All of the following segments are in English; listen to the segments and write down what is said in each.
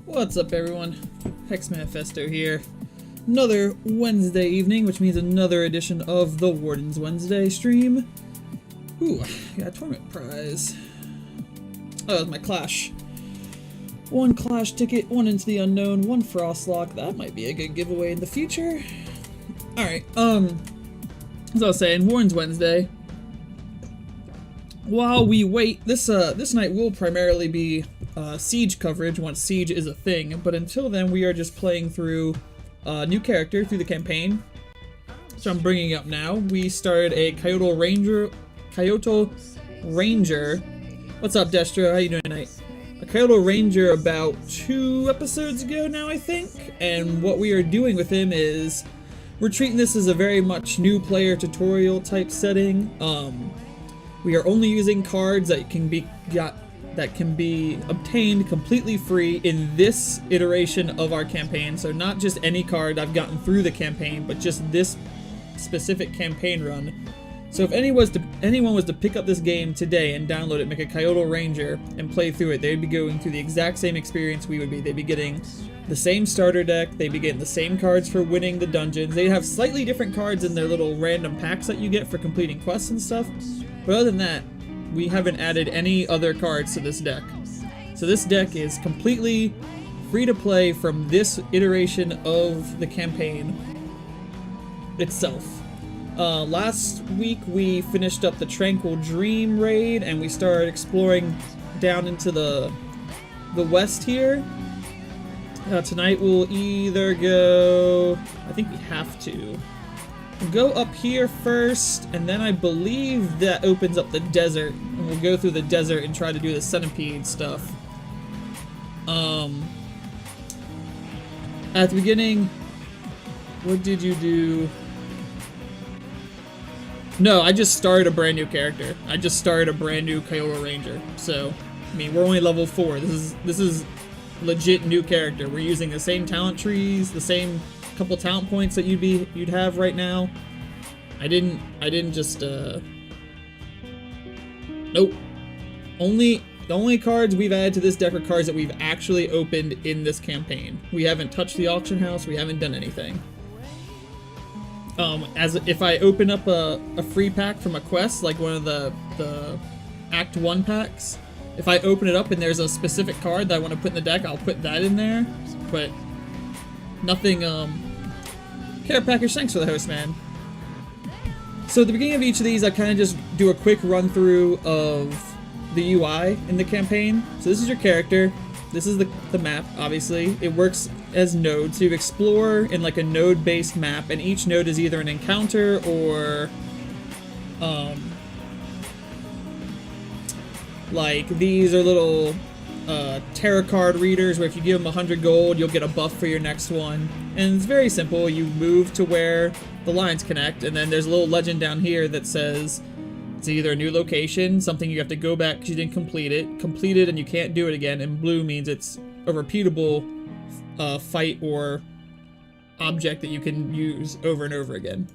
What's up, everyone? Hex Manifesto here. Another Wednesday evening, which means another edition of the Wardens Wednesday stream. Ooh, got a tournament prize. Oh, that's my Clash. One Clash ticket, one Into the Unknown, one Frostlock. That might be a good giveaway in the future. Alright, as I was saying, Wardens Wednesday. While we wait, this night will primarily be Siege coverage once Siege is a thing, but until then we are just playing through a new character through the campaign. So I'm bringing up now. We started a Coyotle Ranger. What's up, Destro? How you doing tonight? A Coyotle Ranger about 2 episodes ago now, I think, and what we are doing with him is we're treating this as a very much new player tutorial type setting. We are only using cards that can be obtained completely free in this iteration of our campaign. So not just any card I've gotten through the campaign, but just this specific campaign run. So if anyone was to pick up this game today and download it, make a Coyotle Ranger, and play through it, they'd be going through the exact same experience we would be. They'd be getting the same starter deck, they'd be getting the same cards for winning the dungeons. They'd have slightly different cards in their little random packs that you get for completing quests and stuff. But other than that, we haven't added any other cards to this deck. So this deck is completely free to play from this iteration of the campaign itself. Last week we finished up the Tranquil Dream raid and we started exploring down into the west here. Tonight we'll either go, I think we have to. We'll go up here first, and then I believe that opens up the desert, and we'll go through the desert and try to do the centipede stuff. At the beginning, what did you do? No, I just started a brand new character. I just started a brand new Coyotle Ranger. So, I mean, we're only level 4. This is legit new character. We're using the same talent trees, the same couple talent points that you'd have right now. I didn't just nope. The only cards we've added to this deck are cards that we've actually opened in this campaign. We haven't touched the auction house, we haven't done anything. As if I open up a free pack from a quest, like one of the Act 1 packs, if I open it up and there's a specific card that I want to put in the deck, I'll put that in there. But nothing, care package, thanks for the host, man. So at the beginning of each of these, I kind of just do a quick run through of the UI in the campaign. So this is your character. This is the map, obviously. It works as nodes. So you explore in like a node-based map, and each node is either an encounter or, like these are little tarot card readers where if you give them 100 gold, you'll get a buff for your next one. And it's very simple. You move to where the lines connect, and then there's a little legend down here that says it's either a new location, something you have to go back because you didn't complete it, and you can't do it again, and blue means it's a repeatable fight or object that you can use over and over again.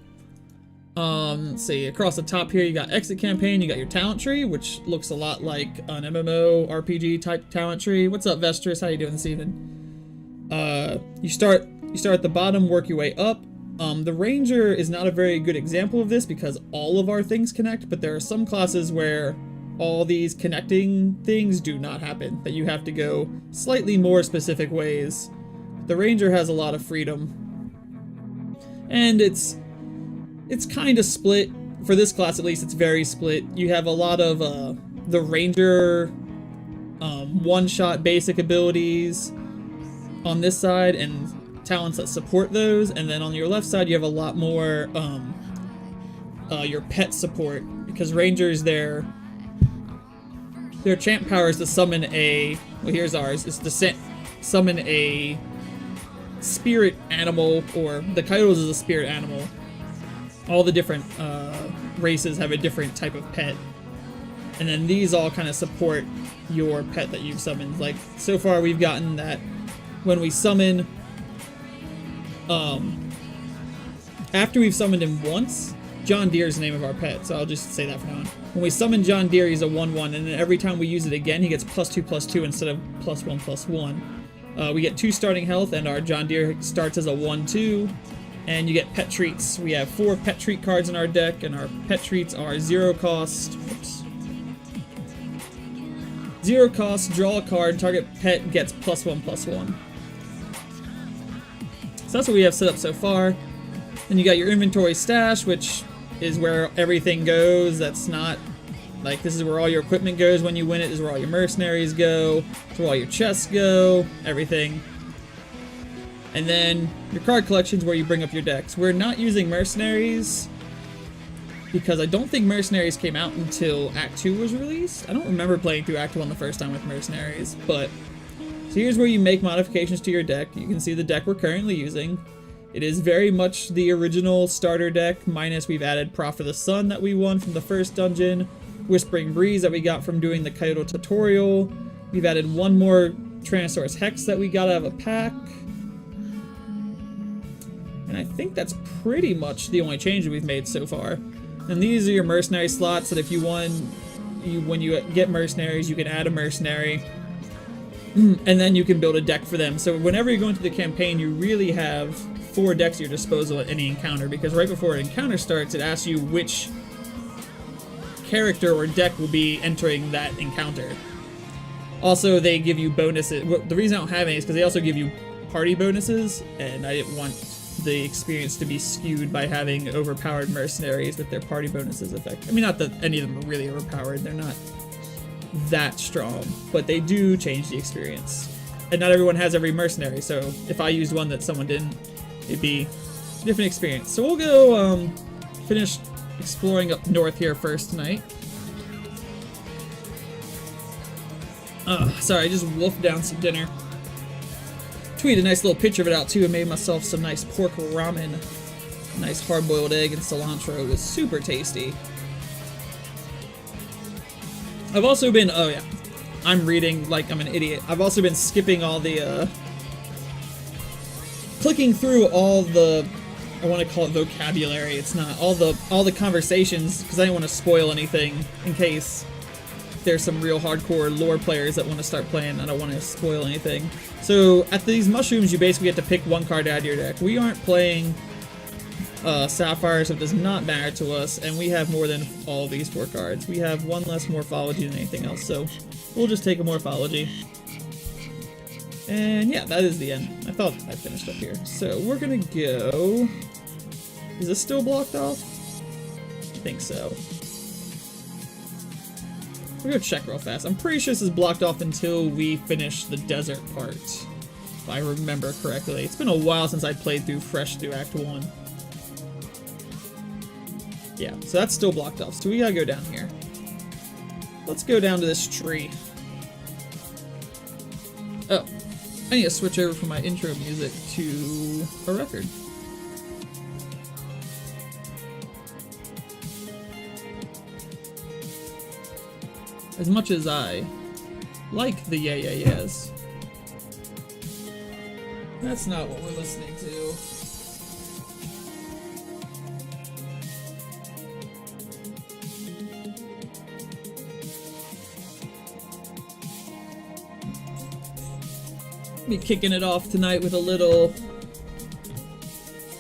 Let's see, across the top here you got exit campaign, you got your talent tree, which looks a lot like an MMO RPG type talent tree. What's up, Vestris? How you doing this evening? You start at the bottom, work your way up. The Ranger is not a very good example of this because all of our things connect, but there are some classes where all these connecting things do not happen, that you have to go slightly more specific ways. The Ranger has a lot of freedom. And it's kind of split. For this class at least, it's very split. You have a lot of the Ranger one-shot basic abilities on this side and talents that support those, and then on your left side you have a lot more your pet support, because Rangers their champ power is to summon a, well, here's ours, is to summon a spirit animal, or the Coyotes is a spirit animal. All the different races have a different type of pet, and then these all kind of support your pet that you've summoned. Like, so far we've gotten that when we summon, after we've summoned him once, John Deere is the name of our pet, so I'll just say that for now. When we summon John Deere, he's a 1/1, and then every time we use it again, he gets +2/+2 instead of +1/+1. We get 2 starting health, and our John Deere starts as a 1/2. And you get pet treats. We have 4 pet treat cards in our deck, and our pet treats are 0 cost. Oops. 0 cost, draw a card, target pet gets +1/+1. So that's what we have set up so far. Then you got your inventory stash, which is where everything goes. That's not, like, this is where all your equipment goes when you win it. This is where all your mercenaries go. This is where all your chests go. Everything. And then your card collection is where you bring up your decks. We're not using mercenaries because I don't think mercenaries came out until Act 2 was released. I don't remember playing through Act 1 the first time with mercenaries, but so here's where you make modifications to your deck. You can see the deck we're currently using. It is very much the original starter deck, minus we've added Prophet of the Sun that we won from the first dungeon, Whispering Breeze that we got from doing the Coyotle tutorial. We've added 1 more Tyrannosaurus Hex that we got out of a pack. And I think that's pretty much the only change that we've made so far. And these are your mercenary slots that if you won, when you get mercenaries, you can add a mercenary. And then you can build a deck for them. So whenever you go into the campaign, you really have 4 decks at your disposal at any encounter, because right before an encounter starts, it asks you which character or deck will be entering that encounter. Also, they give you bonuses. The reason I don't have any is because they also give you party bonuses, and I didn't want the experience to be skewed by having overpowered mercenaries with their party bonuses effect. I mean, not that any of them are really overpowered, they're not that strong, but they do change the experience. And not everyone has every mercenary, so if I used one that someone didn't, it'd be a different experience. So we'll go finish exploring up north here first tonight. Sorry, I just wolfed down some dinner. Tweeted a nice little picture of it out too, and made myself some nice pork ramen. Nice hard-boiled egg and cilantro. It was super tasty. I've also been, oh yeah, I'm reading like I'm an idiot. I've also been skipping all the, clicking through all the, I want to call it vocabulary, it's not, all the conversations, because I didn't want to spoil anything in case there's some real hardcore lore players that want to start playing. I don't want to spoil anything. So at these mushrooms, you basically have to pick 1 card out of your deck. We aren't playing Sapphire, so it does not matter to us, and we have more than all of these 4 cards. We have 1 less morphology than anything else, so we'll just take a morphology. And yeah, that is the end. I thought I finished up here. So we're gonna go... Is this still blocked off? I think so. We'll go check real fast. I'm pretty sure this is blocked off until we finish the desert part, if I remember correctly. It's been a while since I played fresh through Act 1. Yeah, so that's still blocked off, so we gotta go down here. Let's go down to this tree. Oh, I need to switch over from my intro music to a record. As much as I like the yeah yeah yeahs, that's not what we're listening to. Be kicking it off tonight with a little...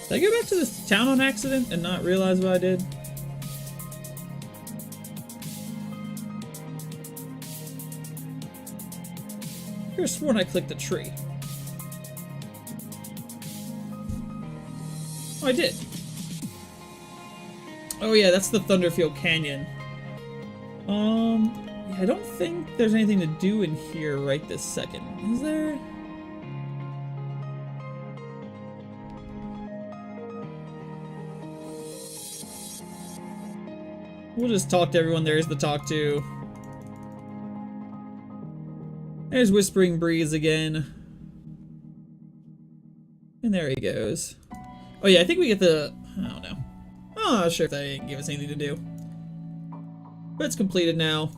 Did I go back to this town on accident and not realize what I did? I could have sworn I clicked the tree. Oh, I did. Oh yeah, that's the Thunderfield Canyon. Yeah, I don't think there's anything to do in here right this second. Is there? We'll just talk to everyone there is to talk to. There's Whispering Breeze again. And there he goes. Oh yeah, I think we get the... I don't know. I'm not sure if that didn't give us anything to do. But it's completed now.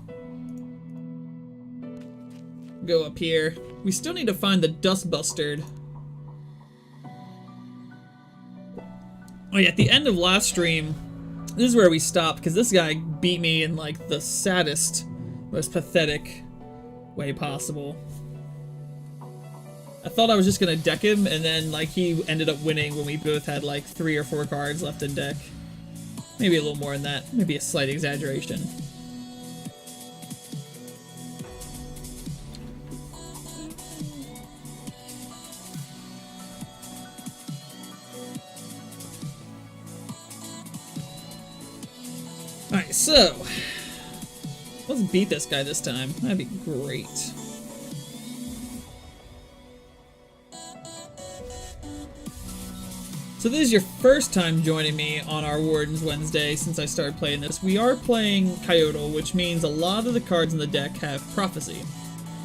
Go up here. We still need to find the Dust Bustard. Oh yeah, at the end of last stream, this is where we stopped, because this guy beat me in, like, the saddest, most pathetic way possible. I thought I was just gonna deck him, and then like he ended up winning when we both had like 3 or 4 cards left in deck. Maybe a little more than that. Maybe a slight exaggeration. Alright, so let's beat this guy this time. That'd be great. So this is your first time joining me on our Wardens Wednesday since I started playing this. We are playing Coyotle, which means a lot of the cards in the deck have Prophecy.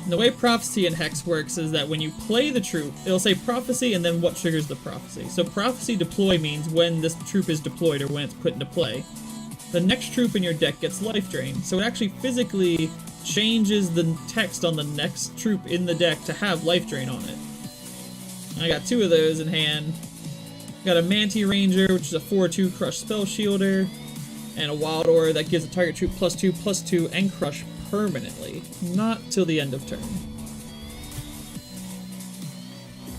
And the way Prophecy and Hex works is that when you play the troop, it'll say Prophecy and then what triggers the Prophecy. So Prophecy deploy means when this troop is deployed or when it's put into play. The next troop in your deck gets life drain, so it actually physically changes the text on the next troop in the deck to have life drain on it. I got 2 of those in hand. Got a Manti Ranger, which is a 4/2 Crush Spell Shielder, and a Wild Aura that gives a target troop +2/+2 and Crush permanently, not till the end of turn.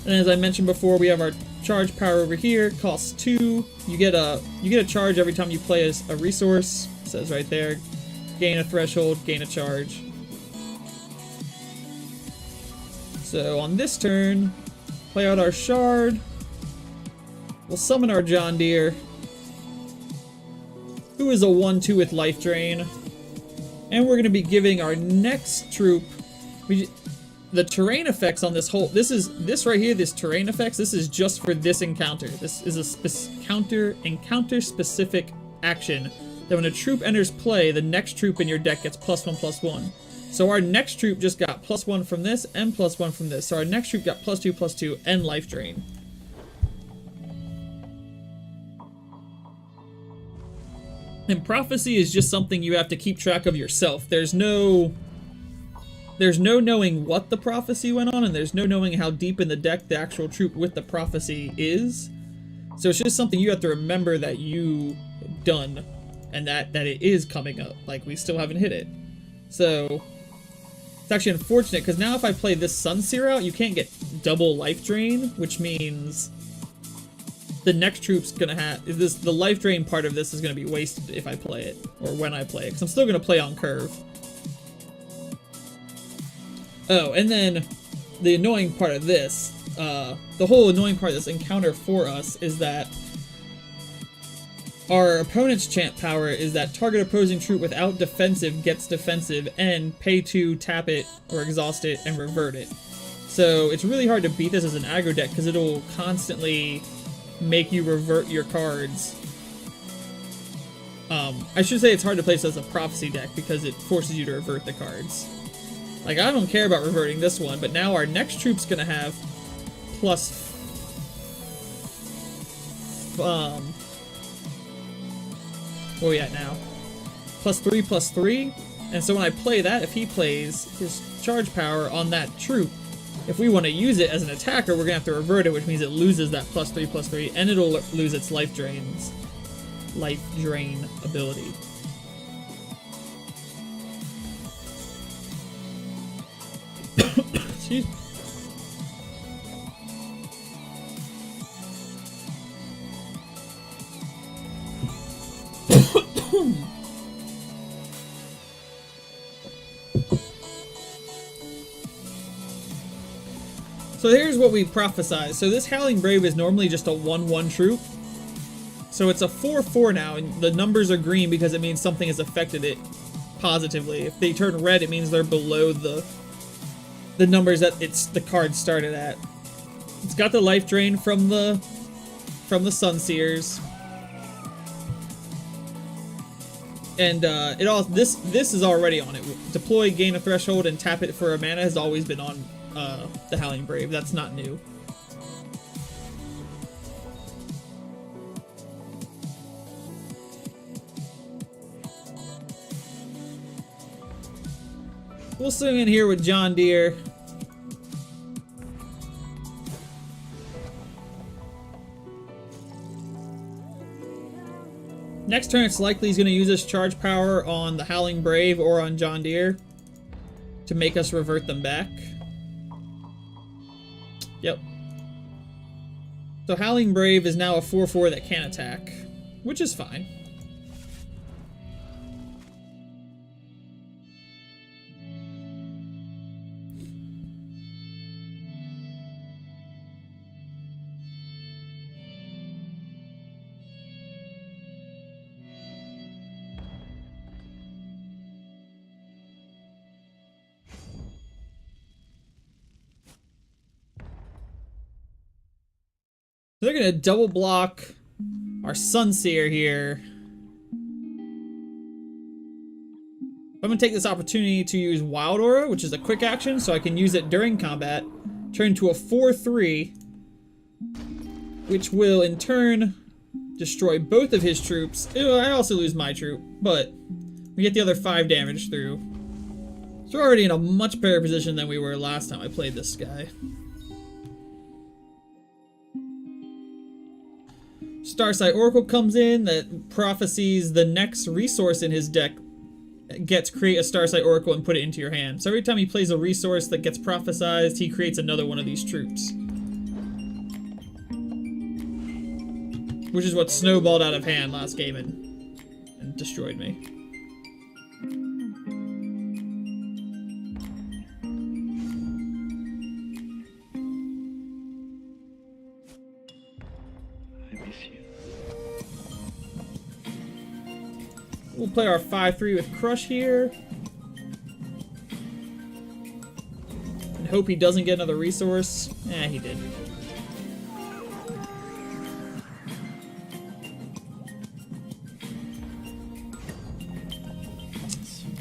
And as I mentioned before, we have our charge power over here. Costs 2. You get a charge every time you play a resource. It says right there, gain a threshold, gain a charge. So on this turn, play out our Shard. We'll summon our John Deere, who is a 1/2 with life drain. And we're going to be giving our next troop the terrain effects on this whole, this right here, this terrain effects, this is just for this encounter. This is a encounter specific action that when a troop enters play, the next troop in your deck gets +1/+1. So our next troop just got +1 from this and +1 from this. So our next troop got +2/+2 and life drain. And Prophecy is just something you have to keep track of yourself. There's no knowing what the Prophecy went on, and there's no knowing how deep in the deck the actual troop with the Prophecy is. So it's just something you have to remember that you done, and that it is coming up. Like, we still haven't hit it. So it's actually unfortunate, because now if I play this Sunseer out, you can't get double life drain, which means the next troop's gonna have the life drain part of this is gonna be wasted if I play it, or when I play it, because I'm still gonna play on curve. Oh, and then the annoying part of this, the whole annoying part of this encounter for us is that our opponent's chant power is that target opposing troop without defensive gets defensive and pay 2, tap it, or exhaust it, and revert it. So it's really hard to beat this as an aggro deck because it'll constantly make you revert your cards. I should say it's hard to play this as a Prophecy deck because it forces you to revert the cards. Like, I don't care about reverting this one, but now our next troop's gonna have where are we at now? +3/+3, and so when I play that, if he plays his charge power on that troop, if we want to use it as an attacker, we're gonna have to revert it, which means it loses that +3/+3, and it'll lose its life drain ability. Excuse me. So here's what we prophesize. So this Howling Brave is normally just a 1/1 troop. So it's a 4/4 now, and the numbers are green because it means something has affected it positively. If they turn red, it means they're below the numbers that the card started at. It's got the life drain from the Sunseers. And this is already on it. Deploy, gain a threshold, and tap it for a mana has always been on the Howling Brave. That's not new. We'll swing in here with John Deere. Next turn, it's likely he's going to use his charge power on the Howling Brave or on John Deere to make us revert them back. Yep. So Howling Brave is now a 4/4 that can attack, which is fine. So they're gonna double block our Sunseer here. I'm gonna take this opportunity to use Wild Aura, which is a quick action, so I can use it during combat, turn to a 4/3, which will in turn destroy both of his troops. Ew, I also lose my troop, but we get the other 5 damage through. So we're already in a much better position than we were last time I played this guy. Starsight Oracle comes in that prophesies the next resource in his deck gets create a Starsight Oracle and put it into your hand. So every time he plays a resource that gets prophesized, he creates another one of these troops. Which is what snowballed out of hand last game and destroyed me. We'll play our 5/3 with Crush here. And hope he doesn't get another resource. Eh, he did.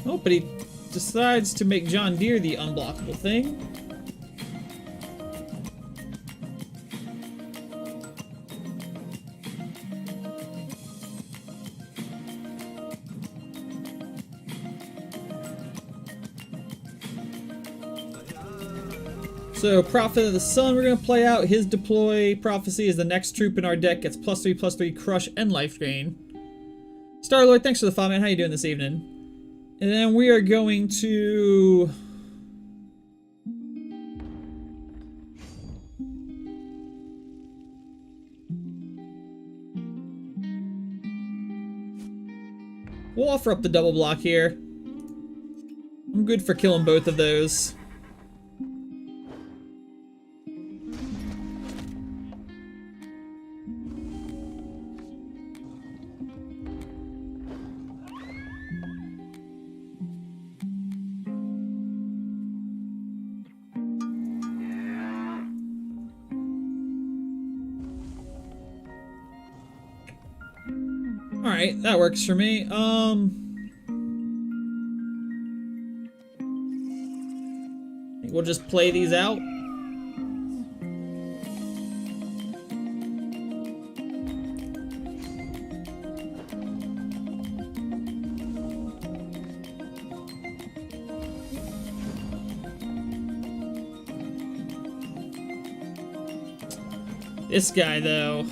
Oh, but he decides to make John Deere the unblockable thing. So, Prophet of the Sun, we're going to play out. His deploy prophecy is the next troop in our deck gets +3/+3 Crush and Life Drain. Starlord, thanks for the follow, man. How you doing this evening? And then we are going to... we'll offer up the double block here. I'm good for killing both of those. Alright, that works for me. We'll just play these out. This guy, though.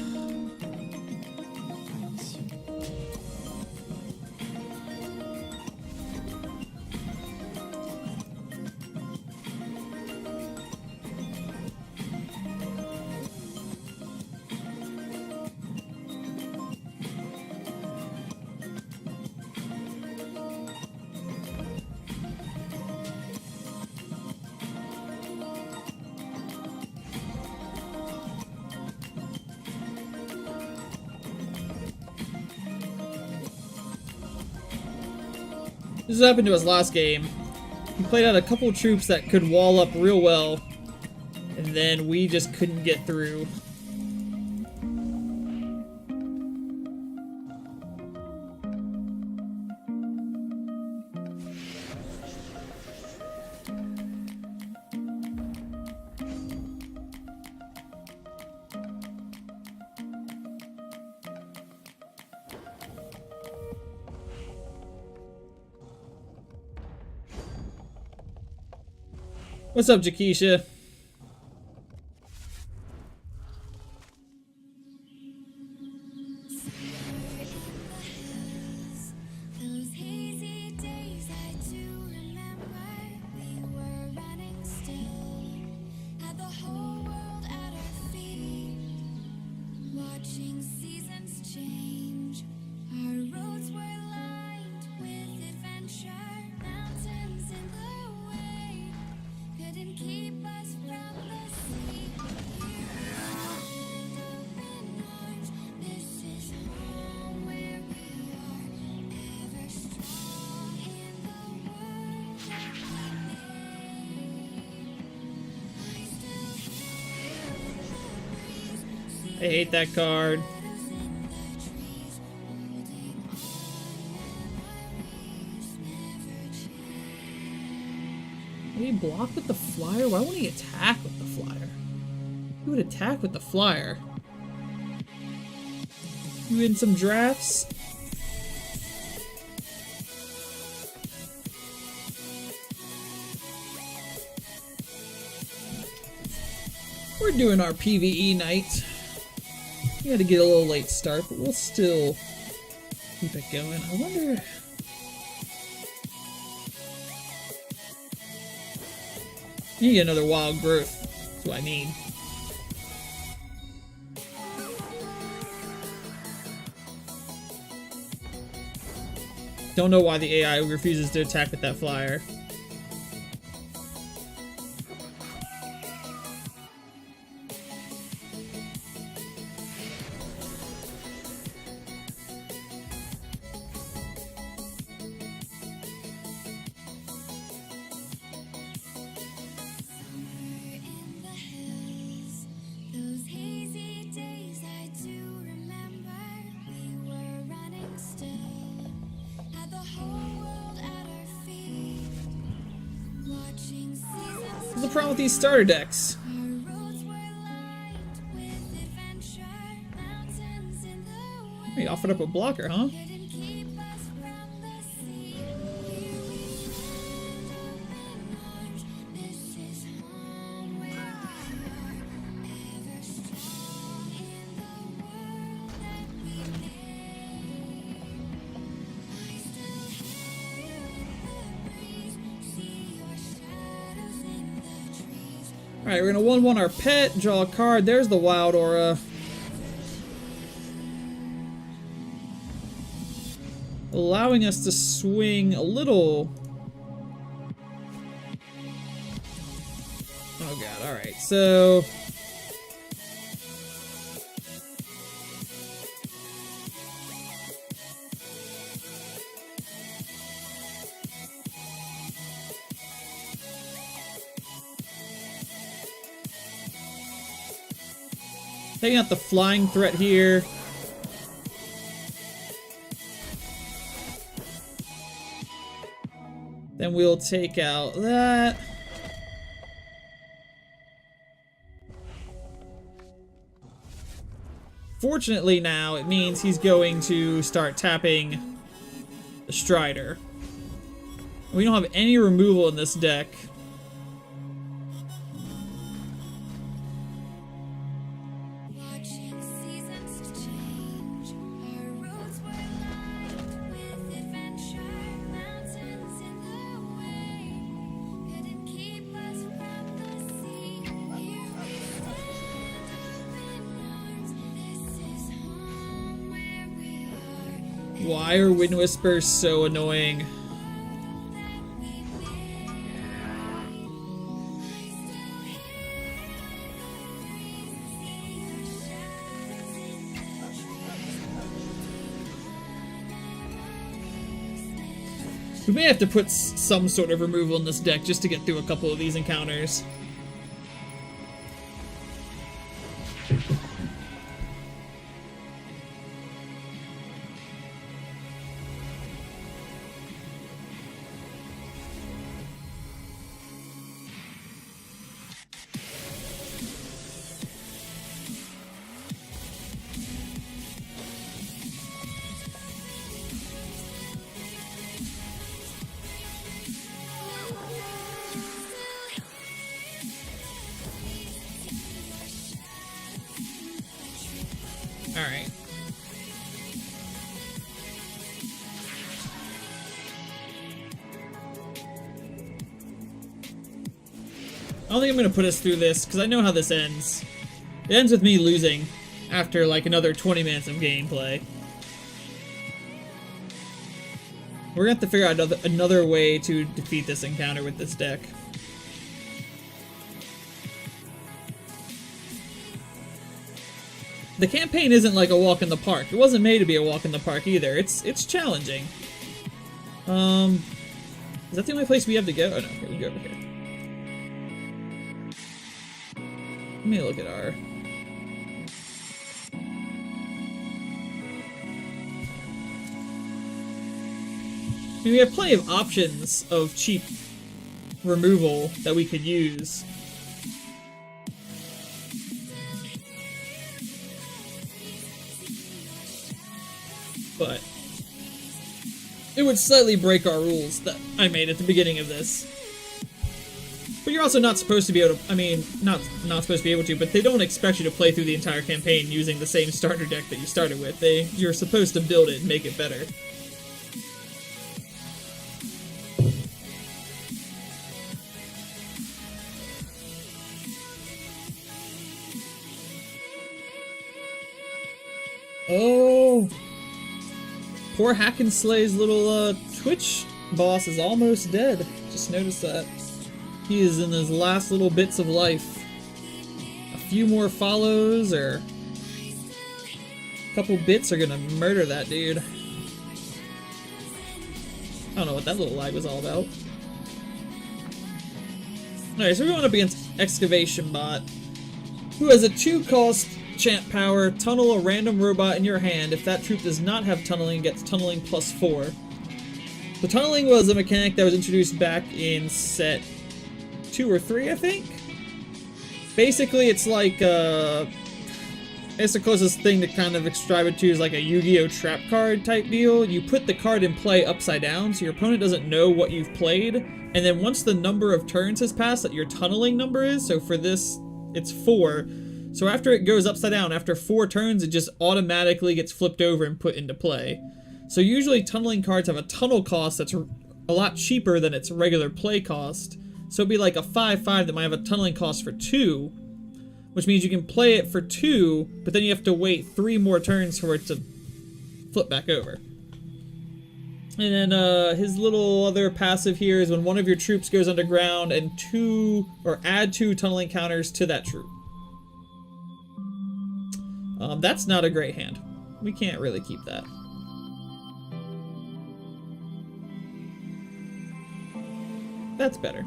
This happened to us last game. He played out a couple troops that could wall up real well, and then we just couldn't get through. What's up, Jakisha? I hate that card. Did he block with the flyer? Why won't he attack with the flyer? He would attack with the flyer. You in some drafts? We're doing our PvE night. We had to get a little late start, but we'll still keep it going. I wonder... I need another wild growth. That's what I need. Don't know why the AI refuses to attack with that flyer. What's the problem with these starter decks? He offered up a blocker, huh? Alright, we're gonna 1/1 our pet, draw a card. There's the Wild Aura. Allowing us to swing a little. Oh god, alright, so. Taking out the flying threat here. Then we'll take out that. Fortunately now, it means he's going to start tapping the Strider. We don't have any removal in this deck. Why are Wind Whispers so annoying? We may have to put some sort of removal in this deck just to get through a couple of these encounters. Alright. I don't think I'm gonna put us through this, because I know how this ends. It ends with me losing after like another 20 minutes of gameplay. We're gonna have to figure out another way to defeat this encounter with this deck. The campaign isn't like a walk in the park. It wasn't made to be a walk in the park either. It's challenging. Is that the only place we have to go? Oh no, we can go over here. Let me look at our... I mean, we have plenty of options of cheap removal that we could use. But it would slightly break our rules that I made at the beginning of this. But you're also not supposed to be able to, I mean, not supposed to be able to, but they don't expect you to play through the entire campaign using the same starter deck that you started with. You're supposed to build it and make it better. Oh! Poor Hackenslay's little Twitch boss is almost dead. Just noticed that. He is in his last little bits of life. A few more follows or a couple bits are gonna murder that dude. I don't know what that little lag was all about. Alright, so we're going up against Excavation Bot, who has a 2-cost Champ Power, tunnel a random robot in your hand. If that troop does not have tunneling, it gets tunneling +4. The tunneling was a mechanic that was introduced back in set 2 or 3, I think? Basically, it's like, it's the closest thing to kind of describe it to is like a Yu-Gi-Oh! Trap card type deal. You put the card in play upside down, so your opponent doesn't know what you've played, and then once the number of turns has passed that your tunneling number is, so for this, it's 4, so after it goes upside down, after 4 turns, it just automatically gets flipped over and put into play. So usually tunneling cards have a tunnel cost that's a lot cheaper than its regular play cost. So it'd be like a 5/5 that might have a tunneling cost for 2, which means you can play it for 2, but then you have to wait 3 more turns for it to flip back over. And then his little other passive here is when one of your troops goes underground and add 2 tunneling counters to that troop. That's not a great hand. We can't really keep that. That's better.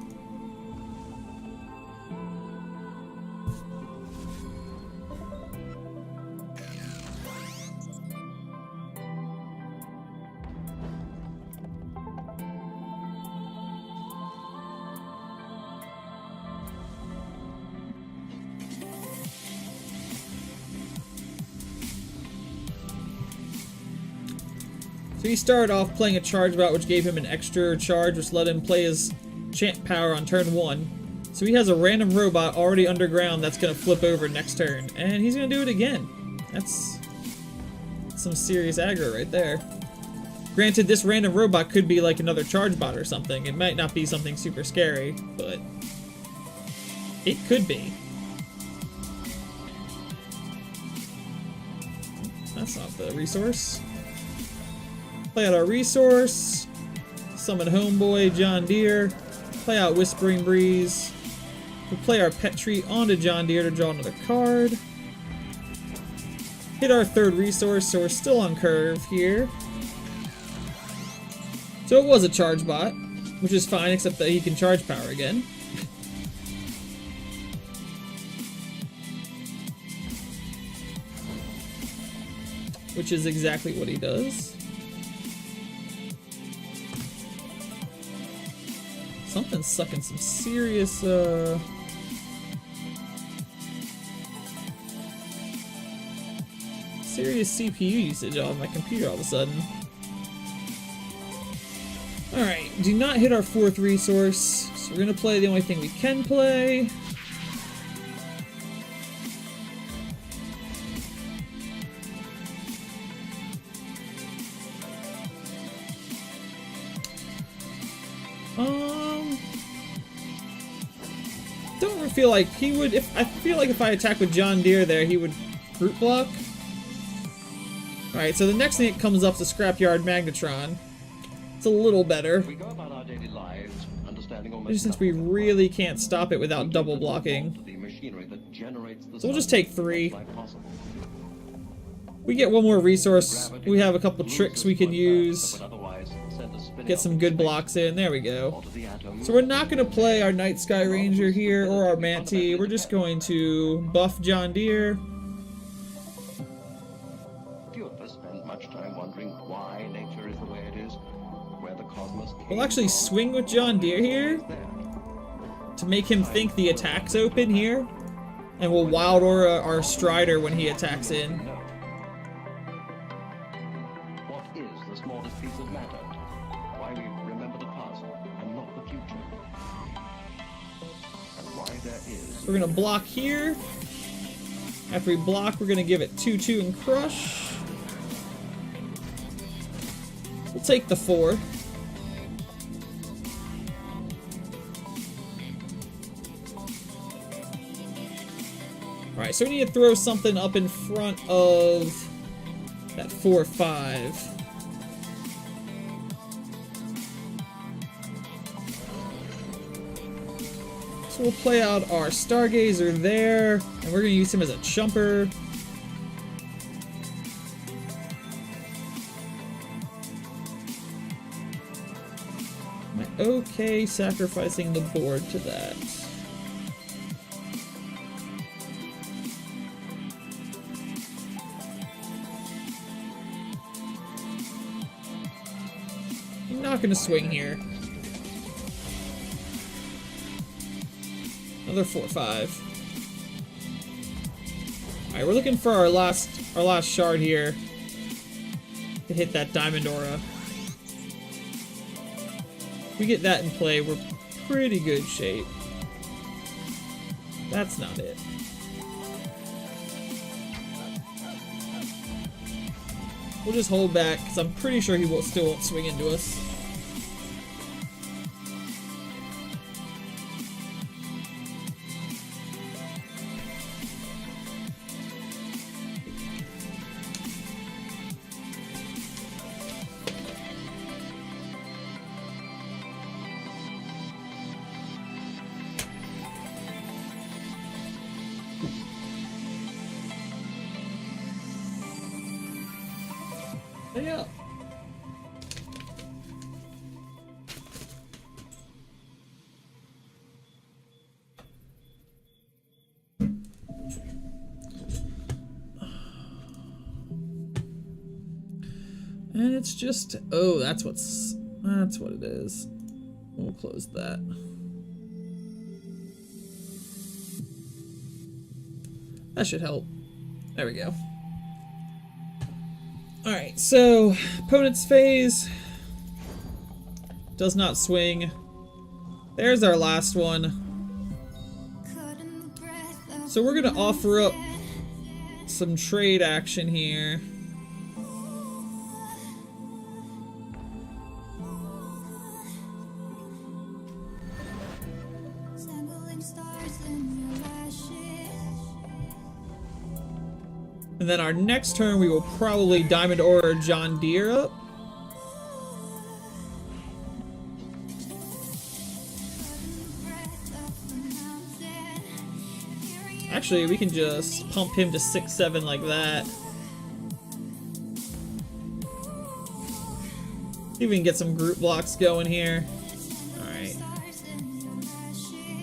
So he started off playing a charge bot, which gave him an extra charge, which let him play his Champ Power on turn 1. So he has a random robot already underground that's going to flip over next turn. And he's going to do it again. That's some serious aggro right there. Granted, this random robot could be like another charge bot or something. It might not be something super scary, but it could be. That's not the resource. Play out our resource. Summon Homeboy, John Deere. Play out Whispering Breeze. We'll play our Pet Tree onto John Deere to draw another card. Hit our 3rd resource, so we're still on curve here. So it was a charge bot, which is fine, except that he can charge power again. Which is exactly what he does. Something's sucking some serious, serious CPU usage on my computer all of a sudden. Alright, do not hit our 4th resource, so we're gonna play the only thing we can play. Don't feel like he would, I feel like if I attack with John Deere there, he would brute block. Alright, so the next thing that comes up is the Scrapyard Magnetron. It's a little better. We go about our daily lives, understanding almost Just since we really can't stop it without double blocking. So we'll just take 3. We get 1 more resource. We have a couple tricks we can use. Get some good blocks in. There we go. So we're not going to play our Night Sky Ranger here or our Manti. We're just going to buff John Deere. Few of us spend much time wondering why nature is the way it is, where the causes We'll actually swing with John Deere here to make him think the attack's open here. And we'll Wild Aura our Strider when he attacks in. What is the smallest piece of matter? Why we remember the past and not the future? And why there is... We're gonna block here. After we block, we're gonna give it 2-2 and crush. We'll take the 4. Alright, so we need to throw something up in front of that 4-5. So we'll play out our Stargazer there, and we're going to use him as a chumper. Am I okay sacrificing the board to that? I'm not going to swing here. Another 4-5. Alright, we're looking for our last shard here to hit that Diamond Aura. If we get that in play, we're pretty good shape. That's not it. We'll just hold back, because I'm pretty sure he still won't swing into us. Yeah. And it's just, oh, that's what it is. We'll close that. That should help. There we go. Alright, so opponent's phase does not swing. There's our last one. So we're gonna offer up some trade action here. And then our next turn, we will probably Diamond Aura John Deere up. Actually, we can just pump him to 6-7 like that. See if we can get some group blocks going here. Alright.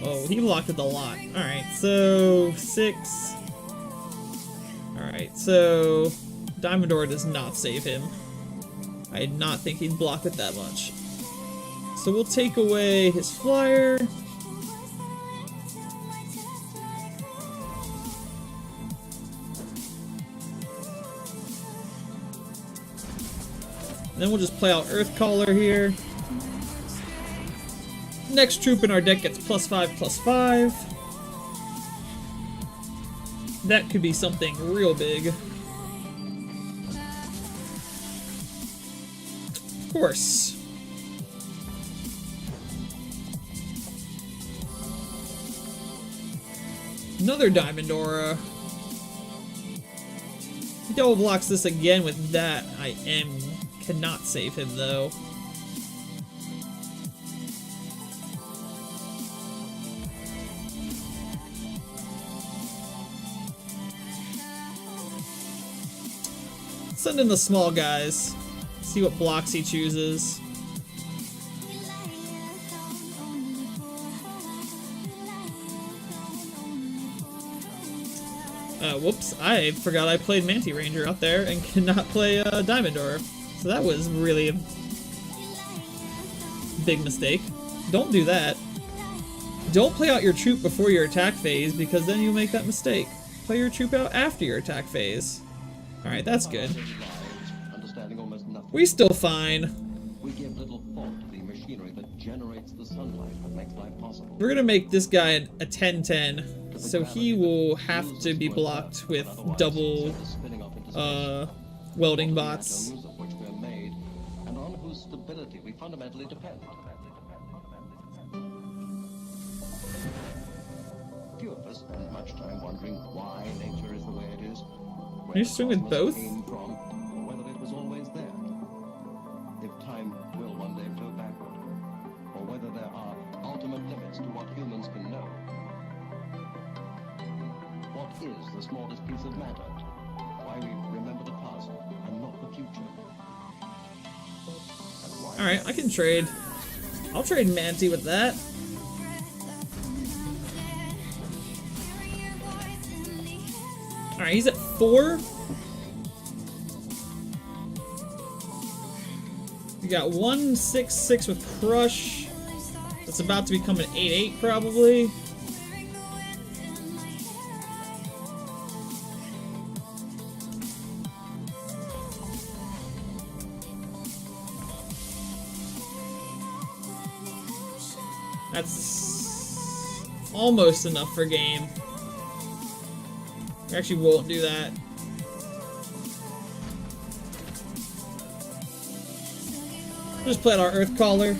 Oh, he blocked with a lot. Alright, so 6. Alright, so Diamond Aura does not save him. I did not think he'd block it that much. So we'll take away his flyer. Then we'll just play out Earthcaller here. Next troop in our deck gets +5/+5. That could be something real big. Of course. Another Diamond Aura. He double blocks this again with that. Cannot save him though. Send in the small guys. See what blocks he chooses. Whoops, I forgot I played Manti Ranger out there and cannot play Diamond Aura. So that was really big mistake. Don't do that. Don't play out your troop before your attack phase, because then you'll make that mistake. Play your troop out after your attack phase. Alright, that's good. We still fine. We give little thought to the machinery that generates the sunlight that makes life possible. We're gonna make this guy a 10-10, so he will have to be blocked with double welding bots. Of which we're made, and on whose stability we fundamentally depend. Few of us spend much time wondering why nature is the way it is. Where You swing with cosmos both? came from, or whether it was always there. If time will one day flow backward, or whether there are ultimate limits to what humans can know. What is the smallest piece of matter? Why we remember the past and not the future? Alright, I can trade. I'll trade Manti with that. Alright, he's at 4. We got 1-6-6 with Crush. That's about to become an 8-8 probably. That's almost enough for game. We actually won't do that. Just play out our Earth Caller.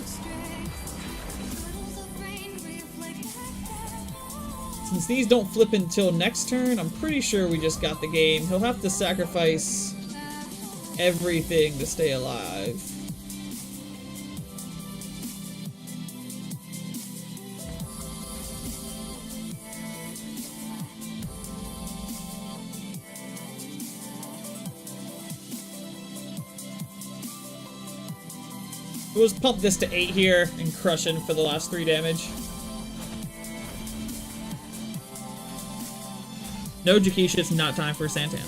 Since these don't flip until next turn, I'm pretty sure we just got the game. He'll have to sacrifice everything to stay alive. We'll just pump this to 8 here and crush him for the last 3 damage. No Jakisha, it's not time for Santana.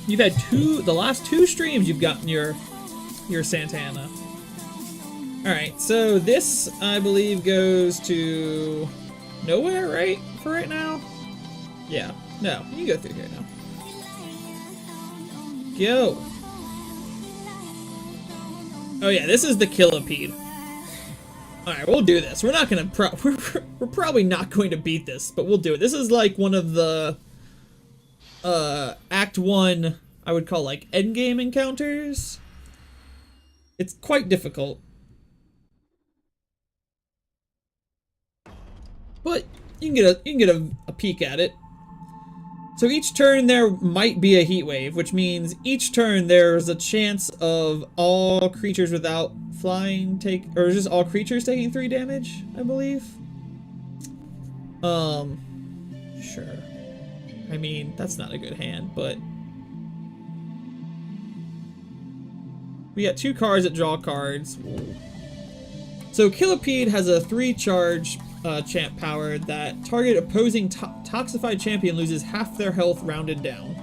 You've had the last 2 streams you've gotten your Santana. Alright, so this, I believe, goes to nowhere, right? For right now? Yeah. No, you can go through here now. Go! Oh yeah, this is the Killipede. Alright, we'll do this. We're not gonna we're probably not going to beat this, but we'll do it. This is like one of the Act 1, I would call like endgame encounters. It's quite difficult. But you can get a peek at it. So each turn there might be a heat wave, which means each turn there's a chance of all creatures without flying or just all creatures taking 3 damage, I believe. Sure. I mean, that's not a good hand, but we got 2 cards that draw cards. So Killipede has a 3 charge champ power that target opposing toxified champion loses half their health rounded down.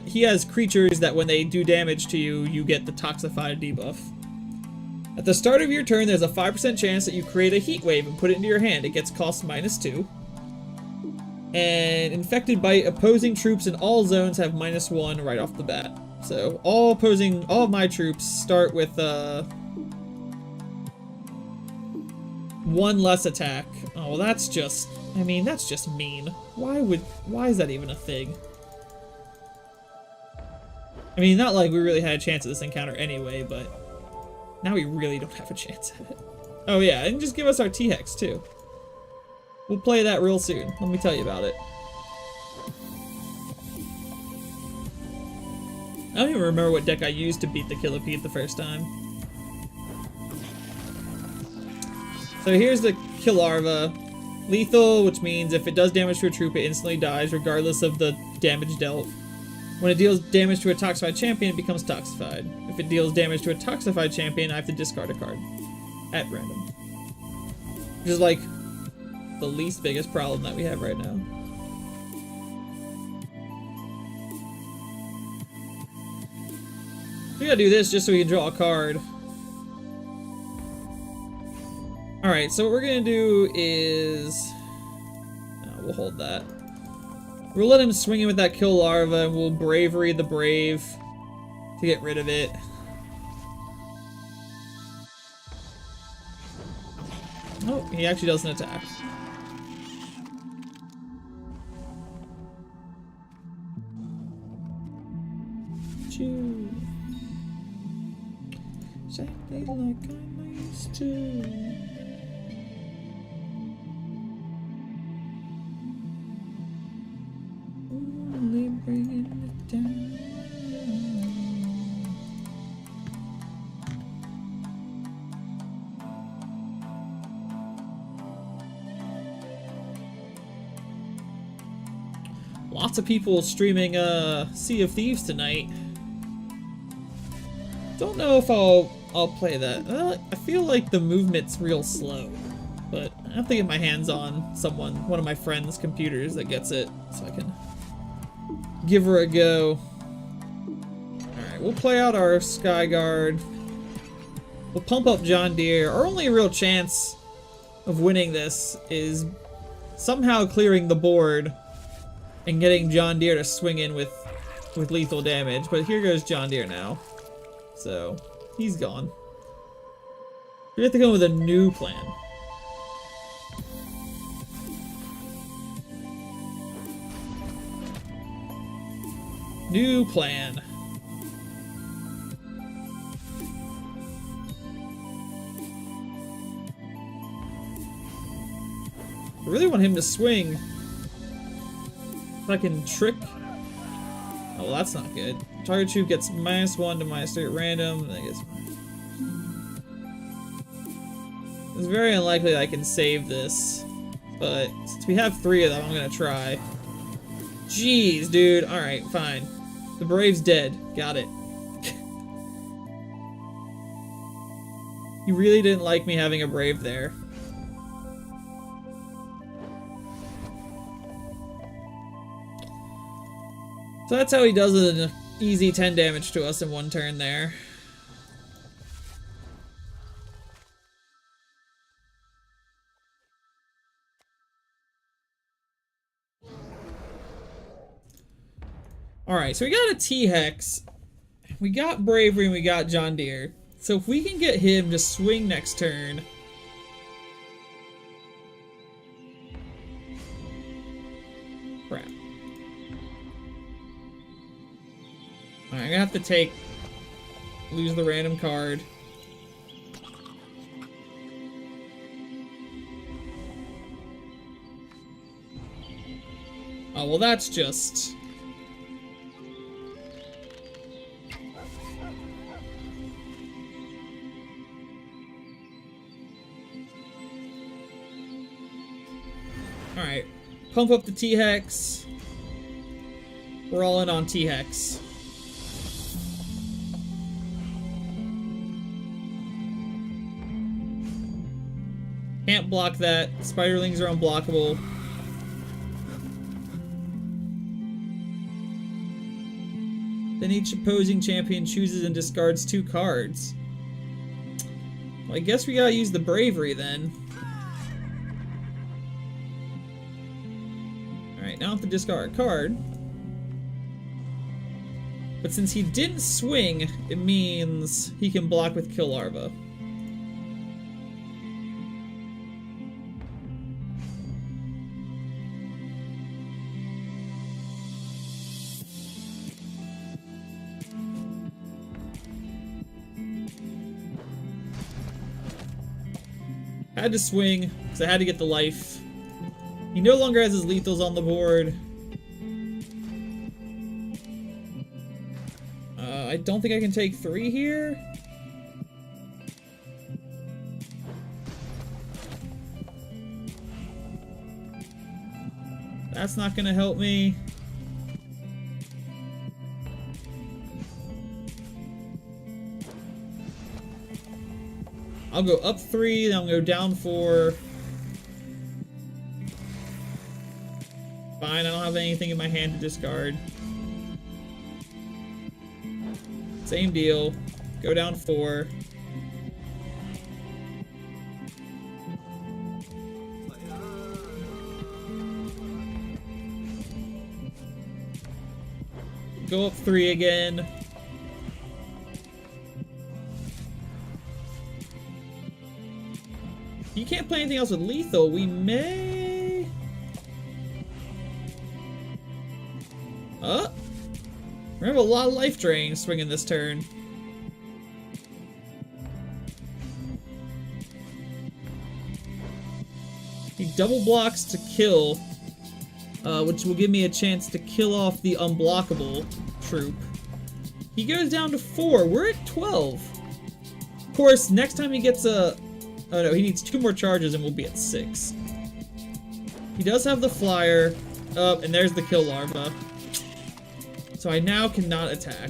He has creatures that when they do damage to you, you get the toxified debuff. At the start of your turn, there's a 5% chance that you create a heat wave and put it into your hand. It gets cost -2. And infected by opposing troops in all zones have -1 right off the bat. So all of my troops start with 1 less attack. Oh, well, that's just, I mean, that's just mean. Why is that even a thing? I mean, not like we really had a chance at this encounter anyway, but now we really don't have a chance at it. Oh yeah, and just give us our T-Hex too. We'll play that real soon. Let me tell you about it. I don't even remember what deck I used to beat the Killipede the first time. So here's the Killarva. Lethal, which means if it does damage to a troop, it instantly dies, regardless of the damage dealt. When it deals damage to a toxified champion, it becomes toxified. If it deals damage to a toxified champion, I have to discard a card. At random. Which is like the least biggest problem that we have right now. We gotta do this just so we can draw a card. Alright, so what we're gonna do is... we'll hold that. We'll let him swing in with that kill larva, and we'll bravery the brave to get rid of it. Oh, he actually doesn't attack. Choo. Exactly like I used to. Only bringing it down. Lots of people streaming Sea of Thieves tonight. Don't know if I'll play that. I feel like the movement's real slow, but I have to get my hands on one of my friends' computers that gets it, so I can give her a go. Alright, we'll play out our Skyguard. We'll pump up John Deere. Our only real chance of winning this is somehow clearing the board and getting John Deere to swing in with lethal damage. But here goes John Deere now. So, he's gone. We have to come with a new plan. New plan. I really want him to swing. If I can trick. Oh, well, that's not good. Target troop gets -1 to -3 at random. I guess it's very unlikely I can save this, but since we have 3 of them, I'm gonna try. Jeez, dude. Alright, fine. The Brave's dead. Got it. He really didn't like me having a Brave there. So that's how he does an easy 10 damage to us in 1 turn there. Alright, so we got a T-Hex, we got Bravery, and we got John Deere. So if we can get him to swing next turn... Crap. Alright, I'm gonna have to lose the random card. Oh, well that's just... Alright, pump up the T-Hex. We're all in on T-Hex. Can't block that. Spiderlings are unblockable. Then each opposing champion chooses and discards 2 cards. Well, I guess we gotta use the Bravery then. Alright, now I have to discard a card. But since he didn't swing, it means he can block with Kill Larva. I had to swing, because I had to get the life. He no longer has his lethals on the board. I don't think I can take 3 here. That's not gonna help me. I'll go up 3, then I'll go down 4. Fine, I don't have anything in my hand to discard. Same deal. Go down 4. Go up 3 again. You can't play anything else with lethal. We may... Oh! We have a lot of life drain swinging this turn. He double blocks to kill, which will give me a chance to kill off the unblockable troop. He goes down to 4. We're at 12. Of course, next time he gets a... Oh no, he needs 2 more charges and we'll be at 6. He does have the flyer. Oh, and there's the kill larva. So I now cannot attack.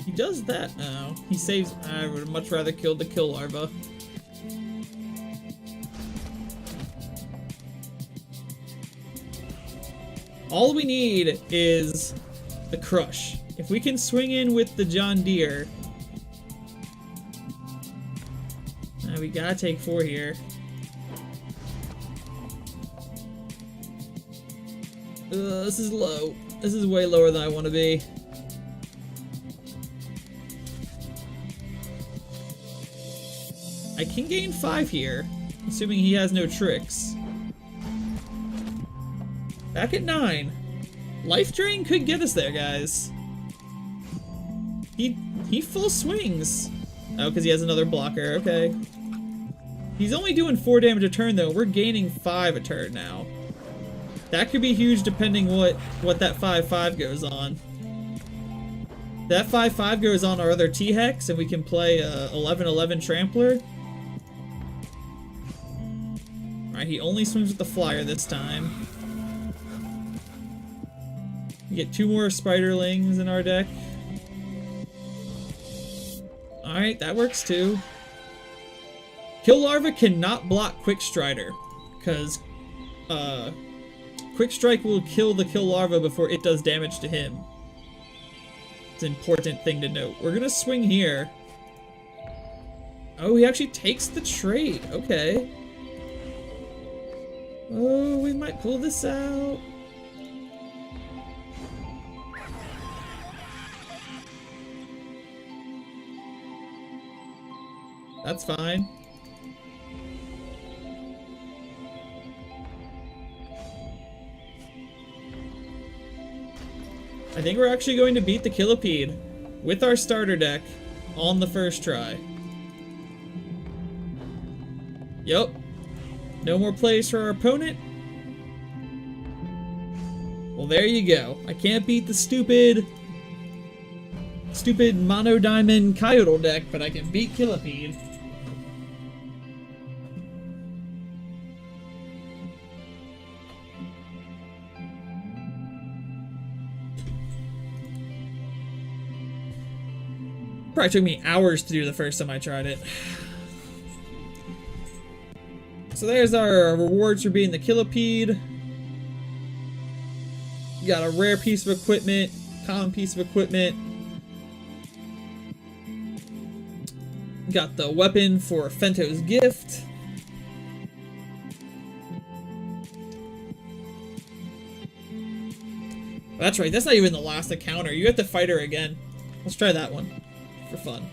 He does that now. He saves. I would much rather kill the kill larva. All we need is the crush. If we can swing in with the John Deere. We gotta take 4 here. This is low. This is way lower than I want to be. I can gain 5 here, assuming he has no tricks. Back at 9. Life drain could get us there, guys. He full swings. Oh, because he has another blocker. Okay. He's only doing 4 damage a turn, though. We're gaining 5 a turn now. That could be huge depending what that 5/5 goes on. That 5/5 goes on our other T-Hex, and we can play 11/11 Trampler. Alright, he only swims with the flyer this time. We get 2 more Spiderlings in our deck. Alright, that works too. Kill Larva cannot block Quick Strider, because Quick Strike will kill the Kill Larva before it does damage to him. It's an important thing to note. We're gonna swing here. Oh, he actually takes the trait. Okay. Oh, we might pull this out. That's fine. I think we're actually going to beat the Killipede with our starter deck on the first try. Yup. No more plays for our opponent. Well, there you go. I can't beat the stupid Mono Diamond Coyotle deck, but I can beat Killipede. Probably took me hours to do the first time I tried it. So there's our rewards for being the Killipede. Got a rare piece of equipment, common piece of equipment. Got the weapon for Fento's gift. That's right, that's not even the last encounter. You have to fight her again. Let's try that one for fun.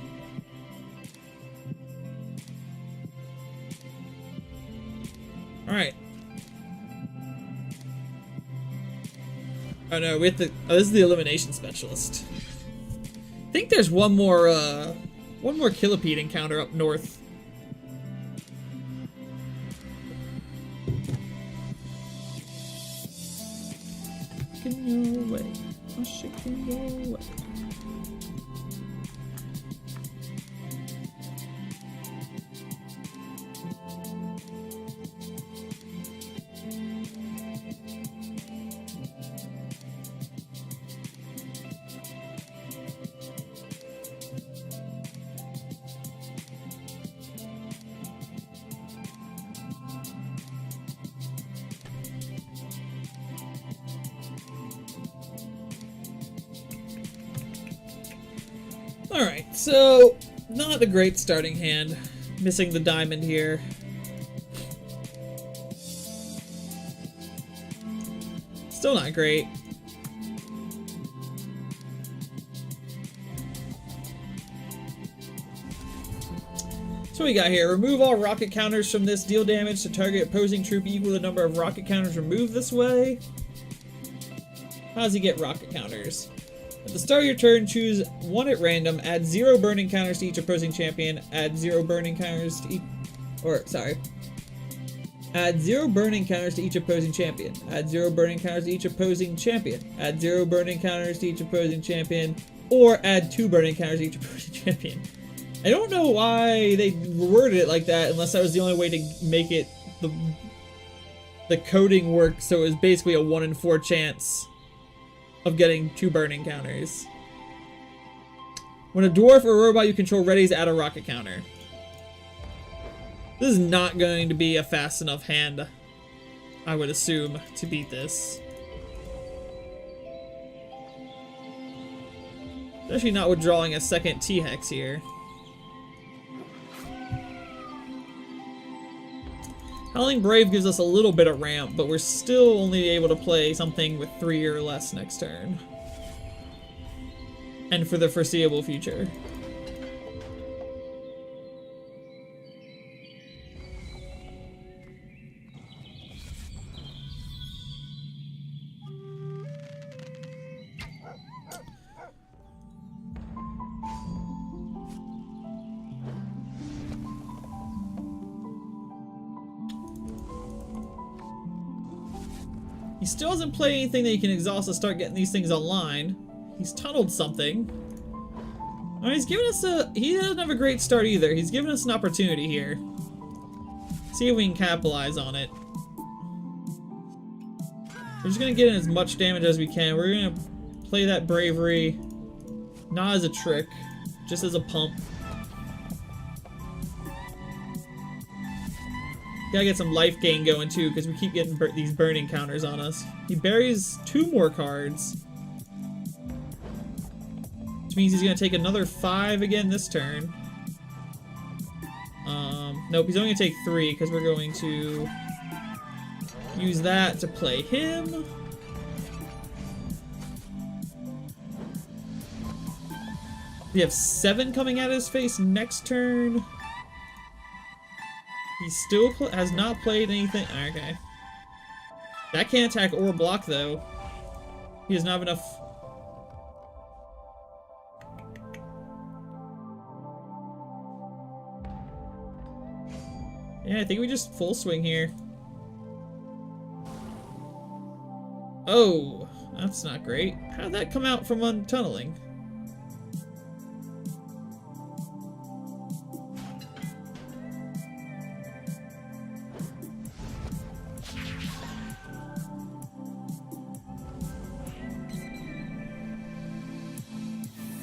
Alright. Oh no, we have to... Oh, this is the elimination specialist. I think there's one more Killipede encounter up north. Shaking your way. I'm shaking your way. Alright, so not a great starting hand. Missing the diamond here. Still not great. So what we got here? Remove all rocket counters from this. Deal damage to target opposing troop equal to the number of rocket counters removed this way. How does he get rocket counters? At the start of your turn, choose one at random. Add 0 burning counters to each opposing champion. Add 0 burning counters to each... Add 0 burning counters to each opposing champion. Add 0 burning counters to each opposing champion. Add 0 burning counters to each opposing champion. Or add 2 burning counters to each opposing champion. I don't know why they worded it like that, unless that was the only way to make it the coding work, so it was basically a 1 in 4 chance of getting 2 burning counters. When a dwarf or robot you control readies, add a rocket counter. This is not going to be a fast enough hand, I would assume, to beat this. Especially not withdrawing a second T-Hex here. Howling Brave gives us a little bit of ramp, but we're still only able to play something with 3 or less next turn. And for the foreseeable future. He still hasn't played anything that you can exhaust to start getting these things online. He's tunneled something. Oh, he's given us a... He doesn't have a great start either. He's given us an opportunity here. See if we can capitalize on it. We're just gonna get in as much damage as we can. We're gonna play that bravery. Not as a trick. Just as a pump. Gotta get some life gain going too, because we keep getting these burning counters on us. He buries 2 more cards. Which means he's gonna take another 5 again this turn. Nope, he's only gonna take 3, because we're going to use that to play him. We have 7 coming out of his face next turn. He still has not played anything. Okay. That can't attack or block, though. He does not have enough. Yeah, I think we just full swing here. Oh, that's not great. How did that come out from untunneling?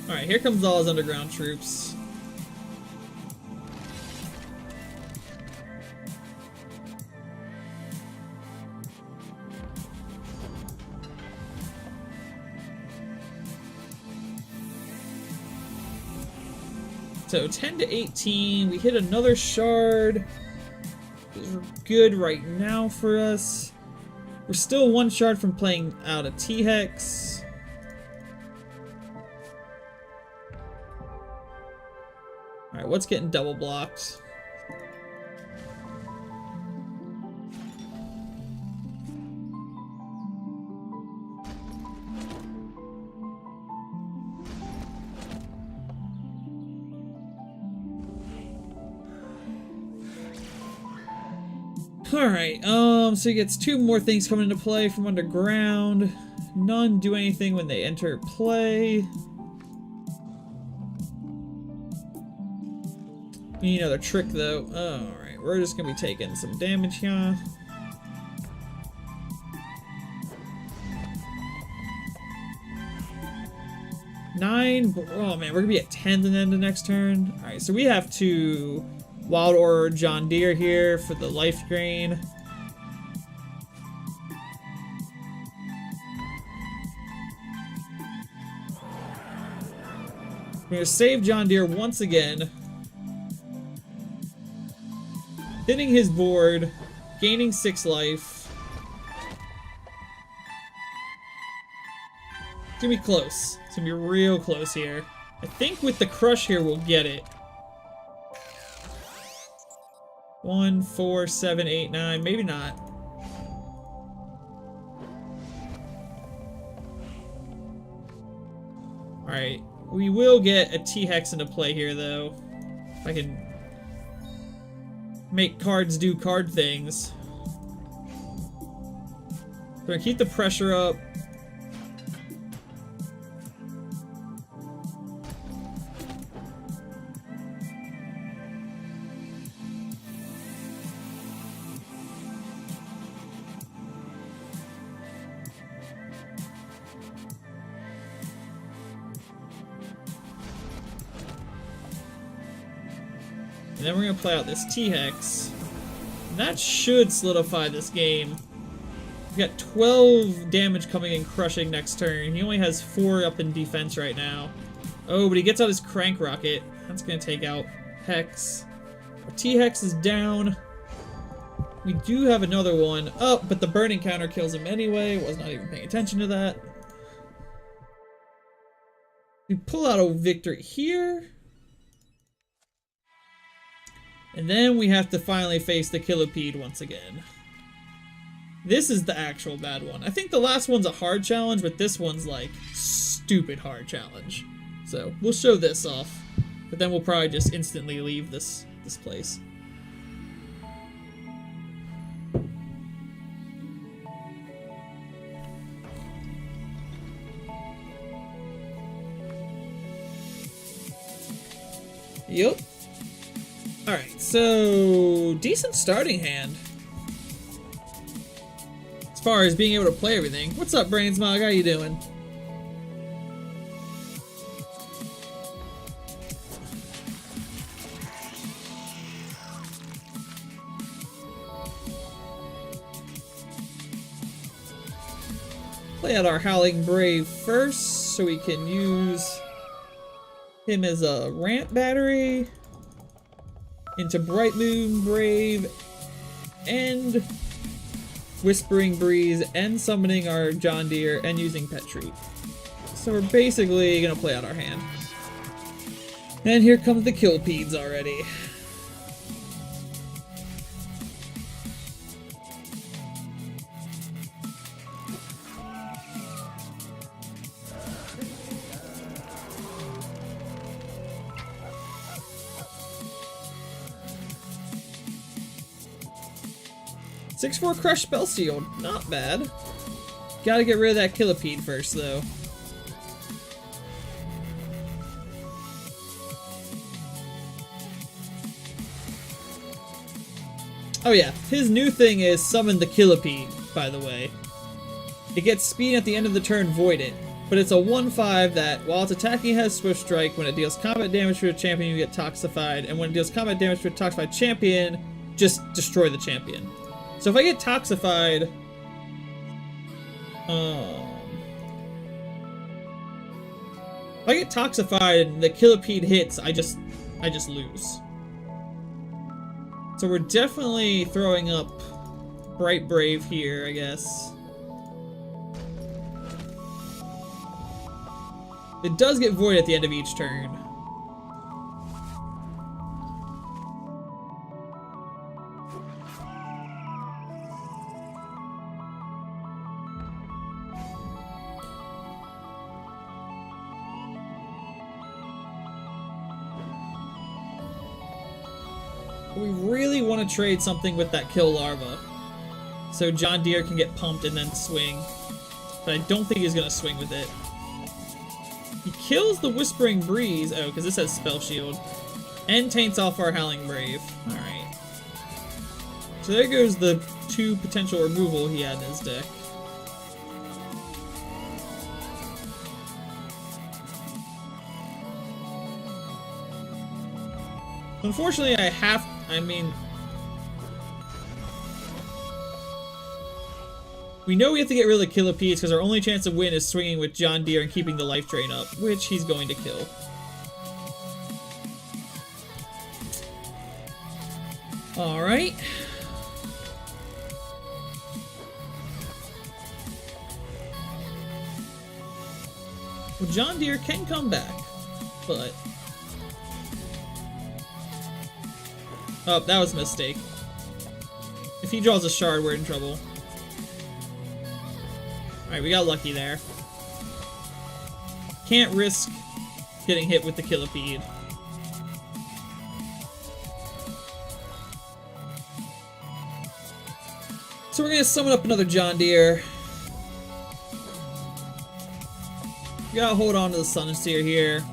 Alright, here comes all his underground troops. So 10 to 18, we hit another shard. These are good right now for us. We're still 1 shard from playing out a T-Hex. Alright, what's getting double blocked? Alright, so he gets 2 more things coming into play from underground. None do anything when they enter play. We need another trick though. Alright, we're just gonna be taking some damage here. Nine. Oh man, we're gonna be at 10 and then the next turn. Alright, so we have to Wild Order John Deere here for the life gain. We're gonna save John Deere once again. Thinning his board, gaining 6 life. It's gonna be close. It's gonna be real close here. I think with the crush here we'll get it. 1, 4, 7, 8, 9, maybe not. Alright, we will get a T-Hex into play here though. If I can make cards do card things. We're gonna keep the pressure up. And then we're gonna play out this T-Hex. That should solidify this game. We've got 12 damage coming in crushing next turn. He only has 4 up in defense right now. Oh, but he gets out his crank rocket. That's gonna take out Hex. Our T-Hex is down. We do have another one up, but the burning counter kills him anyway. Was not even paying attention to that. We pull out a victory here. And then we have to finally face the Killipede once again. This is the actual bad one. I think the last one's a hard challenge, but this one's like stupid hard challenge. So we'll show this off, but then we'll probably just instantly leave this place. Yep. Alright, so decent starting hand. As far as being able to play everything. What's up, Brainsmog? How you doing? Play out our Howling Brave first, so we can use him as a ramp battery into Bright Moon Brave and Whispering Breeze and summoning our John Deere and using Pet Treat. So we're basically gonna play out our hand. And here comes the Killpedes already. Six-4 Crush Spell Shield, not bad. Gotta get rid of that Killipede first, though. Oh yeah, his new thing is Summon the Killipede, by the way. It gets speed at the end of the turn, Void it. But it's a 1/5 that, while it's attacking, it has Swift Strike. When it deals combat damage to a champion, you get Toxified. And when it deals combat damage to a Toxified champion, just destroy the champion. So if I get Toxified, if I get Toxified and the Killipede hits, I just lose. So we're definitely throwing up Bright Brave here, I guess. It does get Void at the end of each turn. We really want to trade something with that Kill Larva, so John Deere can get pumped and then swing. But I don't think he's going to swing with it. He kills the Whispering Breeze, oh, because this has Spell Shield, and taints off our Howling Brave. Alright. So there goes the 2 potential removal he had in his deck. Unfortunately, we know we have to get rid of the Killipedes because our only chance of win is swinging with John Deere and keeping the life drain up, which he's going to kill. Alright. Well, John Deere can come back, but... Oh, that was a mistake. If he draws a shard, we're in trouble. Alright, we got lucky there. Can't risk getting hit with the Killipede. So we're gonna summon up another John Deere. We gotta hold on to the Sunseer here.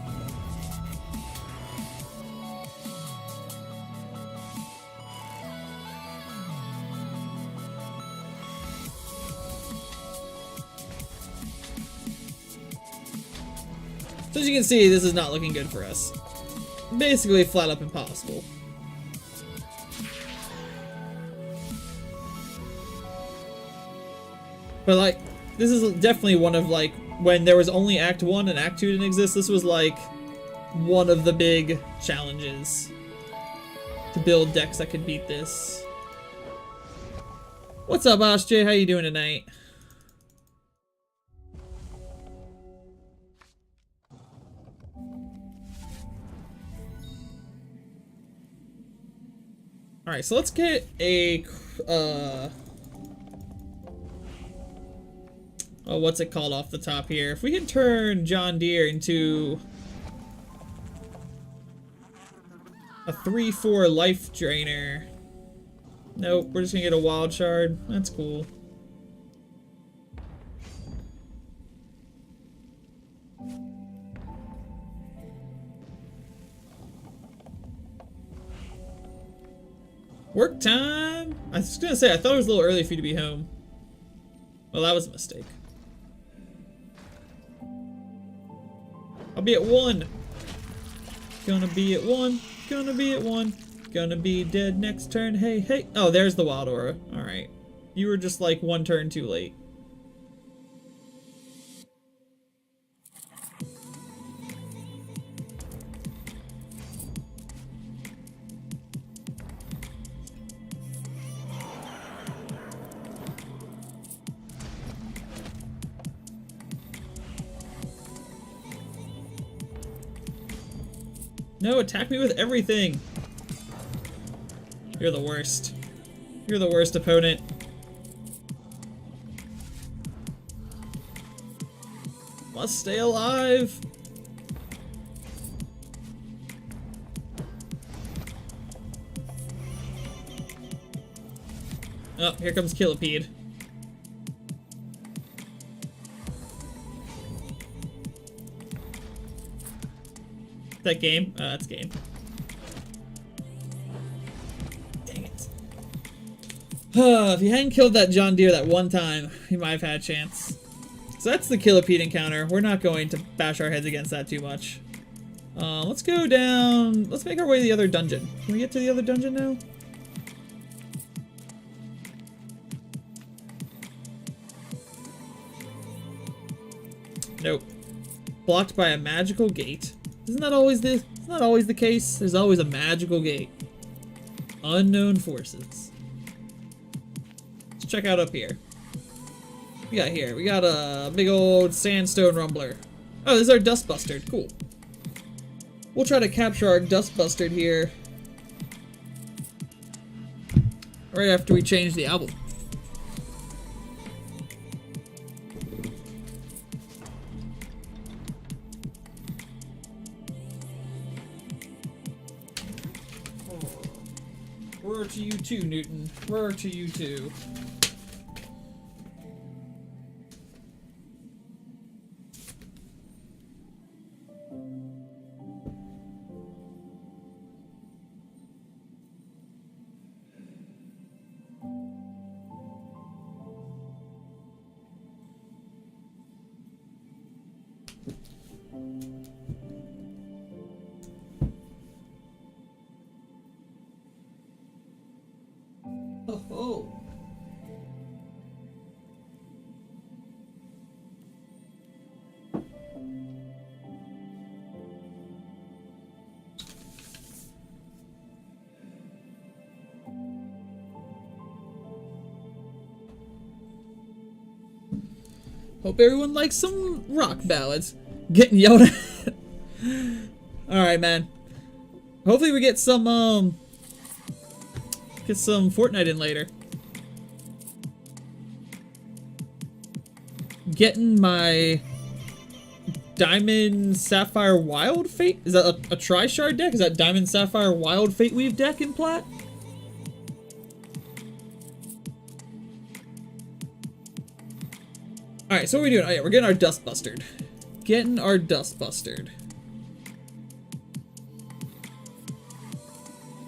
So as you can see, this is not looking good for us. Basically flat up impossible. But like, this is definitely one of like, when there was only Act 1 and Act 2 didn't exist, this was like one of the big challenges to build decks that could beat this. What's up, Boss J? How you doing tonight? Alright, so let's get a, oh, what's it called off the top here? If we can turn John Deere into a 3/4 life drainer. Nope, we're just gonna get a wild shard. That's cool. Work time! I was gonna say, I thought it was a little early for you to be home. Well, that was a mistake. I'll be at 1. Gonna be at 1. Gonna be at 1. Gonna be dead next turn. Hey, hey. Oh, there's the Wild Aura. Alright. You were just like 1 turn too late. No, attack me with everything! You're the worst. You're the worst opponent. Must stay alive! Oh, here comes Killipede. That game? That's game. Dang it. If you hadn't killed that John Deere that one time, you might have had a chance. So that's the Killipede encounter. We're not going to bash our heads against that too much. Let's go down. Let's make our way to the other dungeon. Can we get to the other dungeon now? Nope. Blocked by a magical gate. Isn't that always the? It's not always the case. There's always a magical gate. Unknown forces. Let's check out up here. What we got here? We got a big old sandstone rumbler. Oh, this is our dust bustard. Cool. We'll try to capture our dust bustard here right after we change the album. Roar to you too, Newton. Roar to you too. Oh. Hope everyone likes some rock ballads. Getting yelled at. Alright, man. Hopefully we get some Fortnite in later. Getting my Diamond Sapphire Wild Fate? Is that a Tri-Shard deck? Is that Diamond Sapphire Wild Fate Weave deck in Plat? Alright, so what are we doing? Oh yeah, we're getting our Dust Bustered. Getting our Dust Bustered.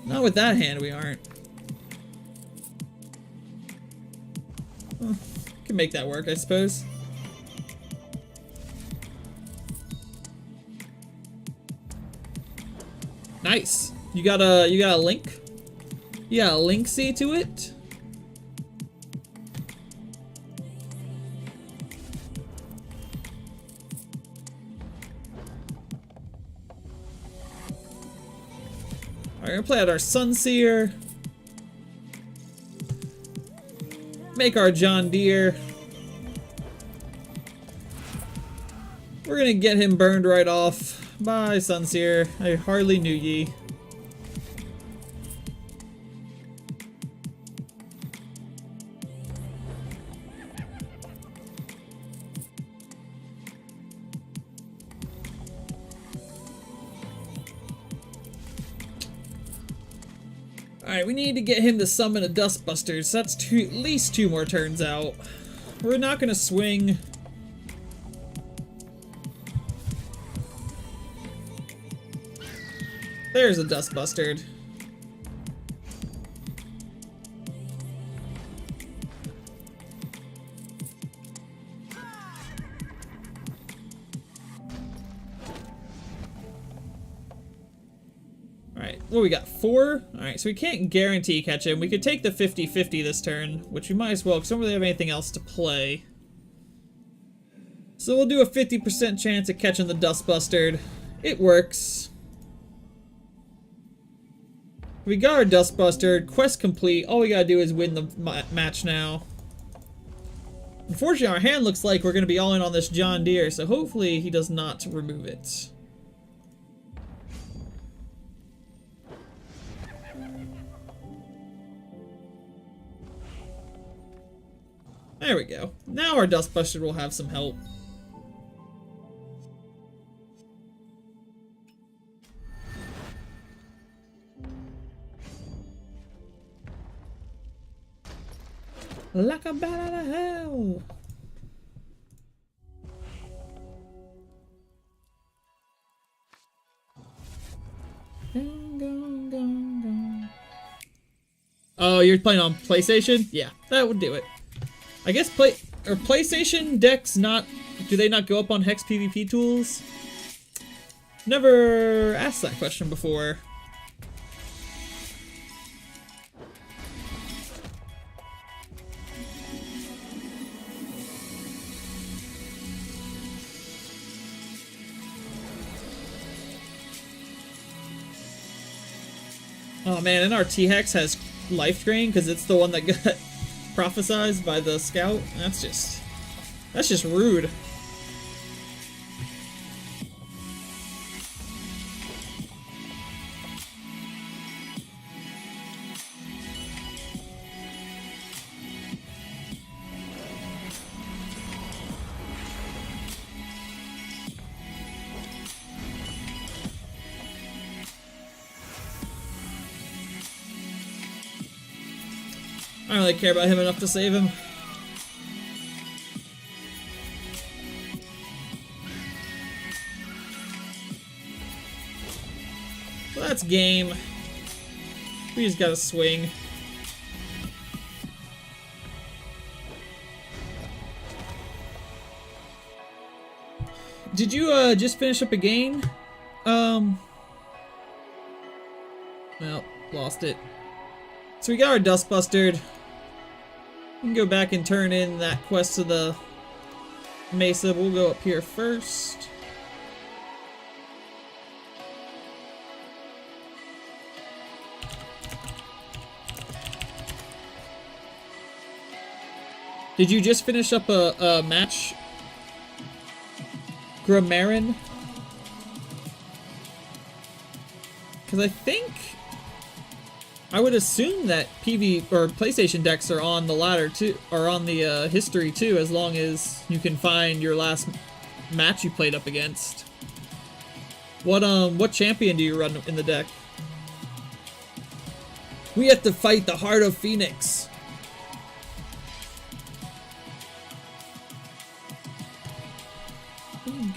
Not with that hand, we aren't. Can make that work, I suppose. Nice. You got a link? You got a link C to it? Alright, we're gonna play out our Sunseer. Make our John Deere. We're gonna get him burned right off. Bye, Sunseer. I hardly knew ye. Alright, we need to get him to summon a Dustbuster, so that's at least 2 more turns out. We're not gonna swing. There's a Dustbuster. Alright, what we got? 4? Alright, so we can't guarantee catch him. We could take the 50-50 this turn, which we might as well, because we don't really have anything else to play. So we'll do a 50% chance of catching the Dustbuster. It works. We got our Dustbuster, quest complete. All we gotta do is win the match now. Unfortunately, our hand looks like we're gonna be all in on this John Deere, so hopefully he does not remove it. There we go. Now our Dustbuster will have some help. Like a bat out of hell. Oh, you're playing on PlayStation? Yeah, that would do it. I guess PlayStation decks not... Do they not go up on Hex PvP tools? Never asked that question before. Oh man, and our T-Hex has life drain because it's the one that got prophesized by the scout. That's just rude. I don't really care about him enough to save him. Well, that's game. We just gotta swing. Did you just finish up a game? Well, lost it. So we got our Dustbuster. We can go back and turn in that quest to the Mesa. We'll go up here first. Did you just finish up a match, Grammarian. Because I think... I would assume that PV or PlayStation decks are on the ladder too, or on the history too, as long as you can find your last match you played up against. What champion do you run in the deck? We have to fight the Heart of Phoenix. Ooh,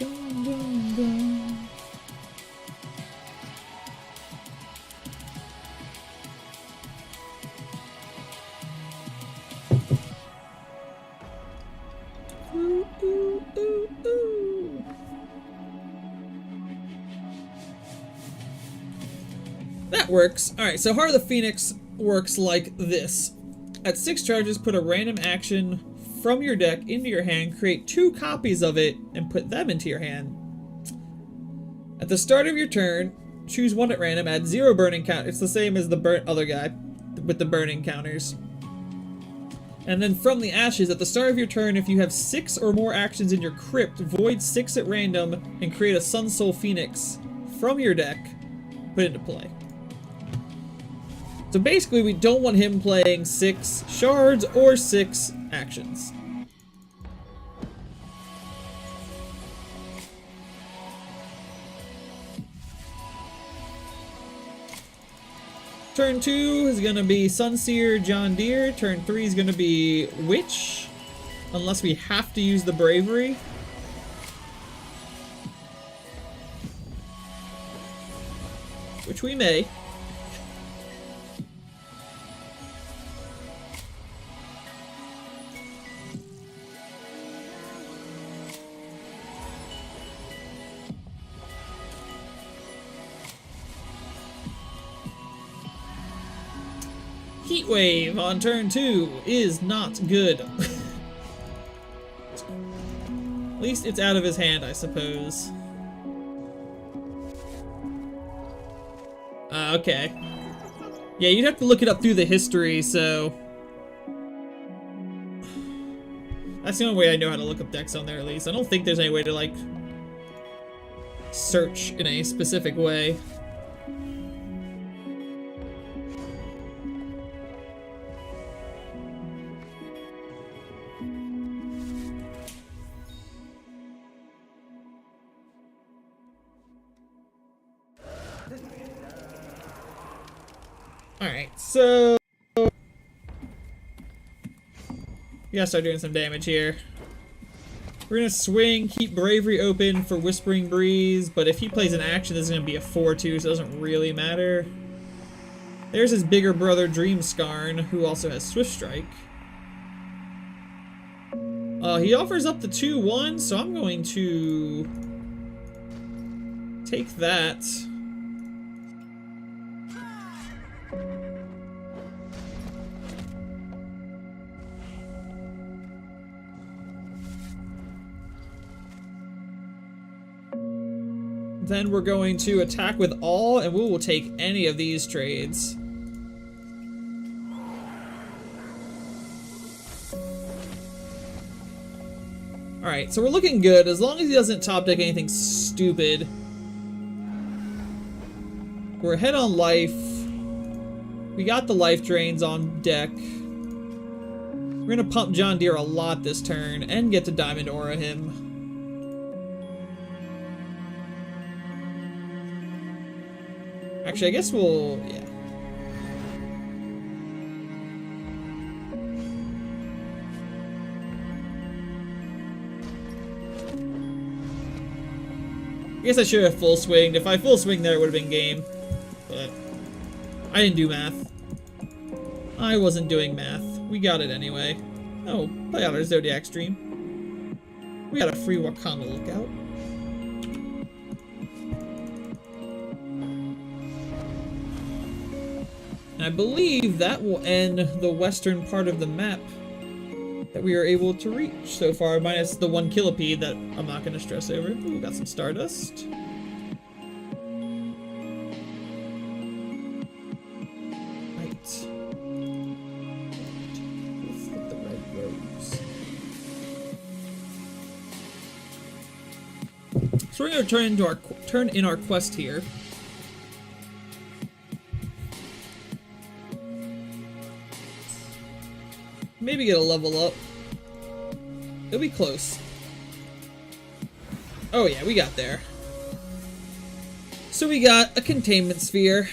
ooh, ooh, ooh. That works. Alright, so Heart of the Phoenix works like this. At 6 charges, put a random action from your deck into your hand, create 2 copies of it, and put them into your hand. At the start of your turn, choose 1 at random, add 0 burning count. It's the same as the other guy with the burning counters. And then from the ashes, at the start of your turn, if you have 6 or more actions in your crypt, void 6 at random and create a Sun Soul Phoenix from your deck, put it into play. So basically, we don't want him playing 6 shards or 6 actions. Turn 2 is going to be Sunseer, John Deere. Turn 3 is going to be Witch, unless we have to use the Bravery. Which we may. Heat Wave on turn 2 is not good. At least it's out of his hand, I suppose. Okay. Yeah, you'd have to look it up through the history, so... That's the only way I know how to look up decks on there, at least. I don't think there's any way to, like, search in a specific way. Alright, so... we gotta start doing some damage here. We're gonna swing, keep Bravery open for Whispering Breeze, but if he plays an action, this is gonna be a 4-2, so it doesn't really matter. There's his bigger brother, Dreamscarn, who also has Swift Strike. He offers up the 2-1, so I'm going to... take that. Then we're going to attack with all, and we will take any of these trades. Alright, so we're looking good, as long as he doesn't top deck anything stupid. We're ahead on life. We got the life drains on deck. We're gonna pump John Deere a lot this turn, and get to Diamond Aura him. Actually, I guess we'll... yeah. I guess I should have full swinged. If I full swing there, it would have been game. But I didn't do math. I wasn't doing math. We got it anyway. Oh, play out our Zodiac stream. We got a free Wakanda lookout. And I believe that will end the western part of the map that we are able to reach so far, minus the 1 Killipede that I'm not going to stress over. Ooh, we got some Stardust. Right. Let's get the red rose. So we're gonna turn in our quest here. Maybe get a level up. It'll be close. Oh yeah, we got there. So we got a containment sphere.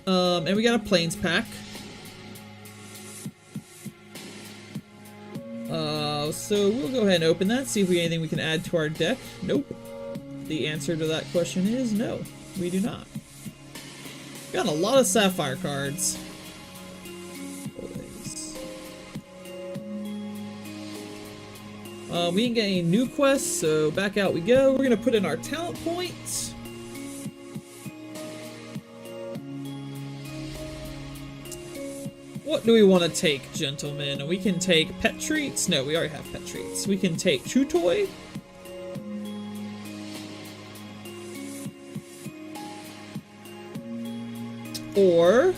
And we got a planes pack. So we'll go ahead and open that, see if we have anything we can add to our deck. Nope. The answer to that question is no, we do not. Got a lot of sapphire cards. We didn't get any new quests, so back out we go. We're gonna put in our talent points. What do we want to take, gentlemen? We can take pet treats. No, we already have pet treats. We can take chew toy. Or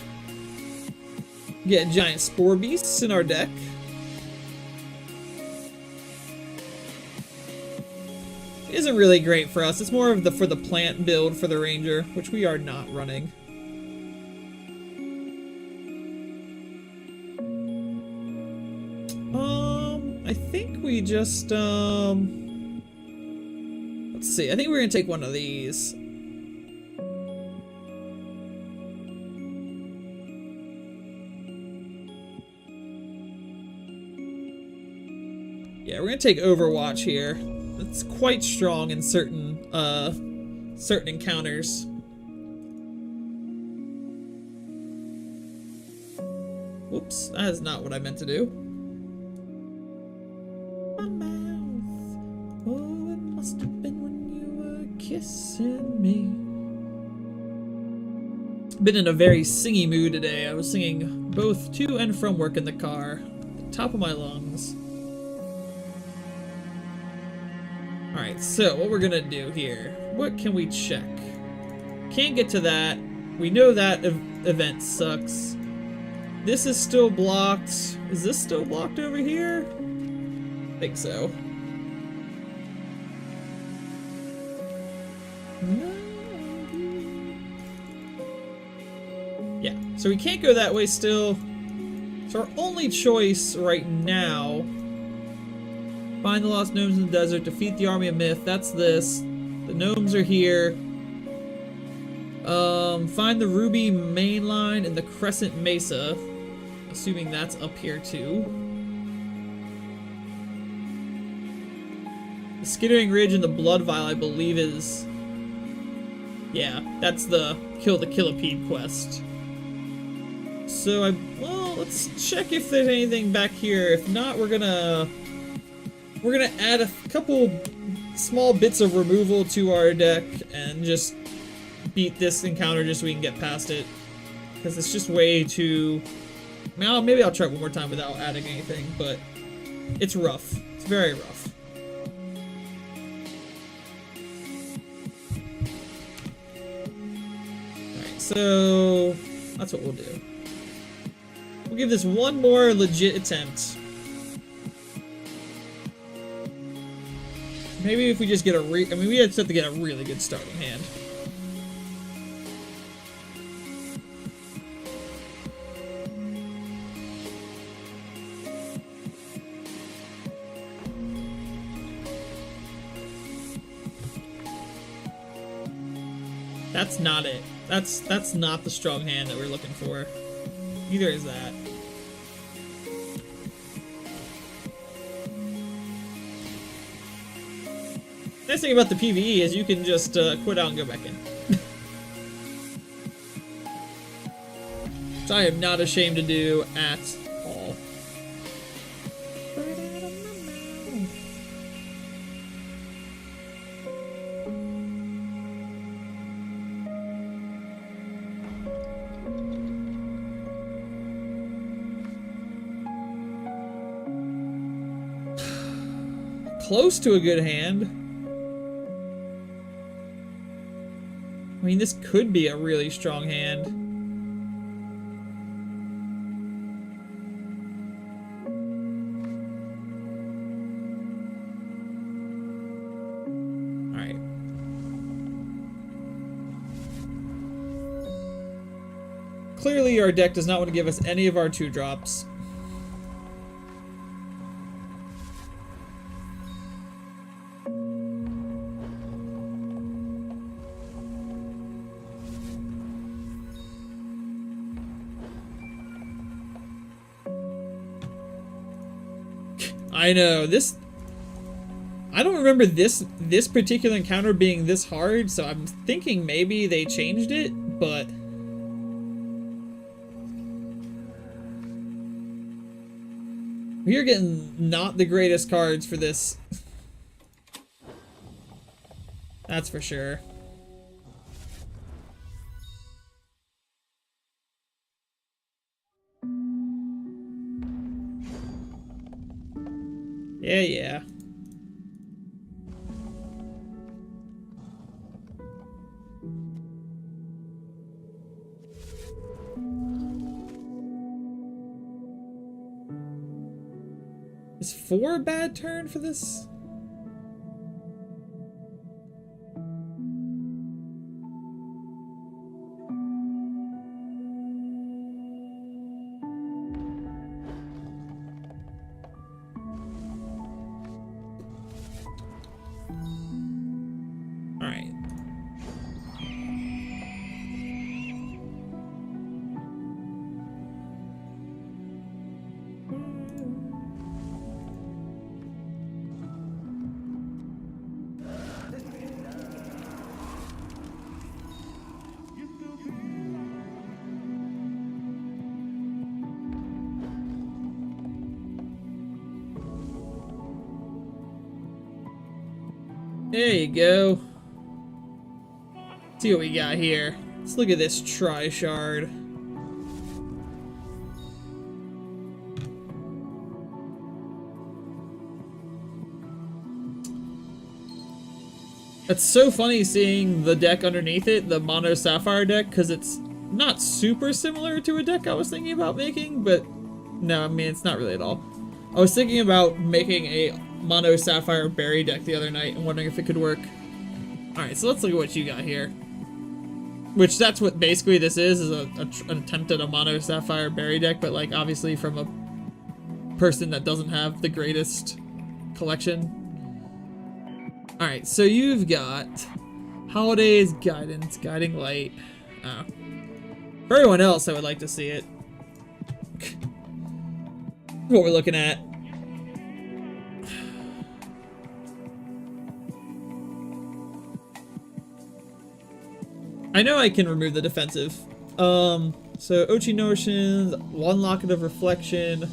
get giant spore beasts in our deck. It isn't really great for us. It's more of for the plant build for the ranger, which we are not running. I think we just let's see. I think we're gonna take one of these. Yeah, we're gonna take Overwatch here. It's quite strong in certain encounters. Whoops, that is not what I meant to do. My mouth. Oh, it must have been when you were kissing me. Been in a very singy mood today. I was singing both to and from work in the car, at the top of my lungs. Alright, so what we're gonna do here. What can we check? Can't get to that. We know that event sucks. This is still blocked. Is this still blocked over here? I think so. Yeah, so we can't go that way still. So our only choice right now: find the lost gnomes in the desert, defeat the army of myth. That's this. The gnomes are here. Find the ruby main line in the crescent mesa. Assuming that's up here too. The skittering ridge and the blood vial, I believe, is... yeah, that's the kill the Killipede quest. So well, let's check if there's anything back here. If not, we're gonna add a couple small bits of removal to our deck and just beat this encounter just so we can get past it. Because it's just way too... Now, maybe I'll try it one more time without adding anything, but it's rough. It's very rough. Alright, so that's what we'll do. We'll give this one more legit attempt. Maybe if we just get a I mean, we just have to get a really good starting hand. That's not it. That's not the strong hand that we're looking for. Neither is that. Nice thing about the PvE is you can just quit out and go back in. Which I am not ashamed to do at all. Close to a good hand. I mean, this could be a really strong hand. Alright. clearly our deck does not want to give us any of our 2-drops. I know, this... I don't remember this particular encounter being this hard, so I'm thinking maybe they changed it, but... We're getting not the greatest cards for this. That's for sure. Yeah, yeah. Is 4 a bad turn for this? Alright. There you go. See what we got here. Let's look at this tri-shard. It's so funny seeing the deck underneath it, the Mono Sapphire deck, because it's not super similar to a deck I was thinking about making, but no, I mean, it's not really at all. I was thinking about making a Mono Sapphire Berry deck the other night and wondering if it could work. Alright, so let's look at what you got here. Which, that's what basically this is an attempt at a Mono Sapphire Berry deck, but like, obviously from a person that doesn't have the greatest collection. Alright, so you've got Holidays, Guidance, Guiding Light. For everyone else, I would like to see it. What we're looking at. I know I can remove the defensive. So Ochi Notions, 1 Locket of Reflection.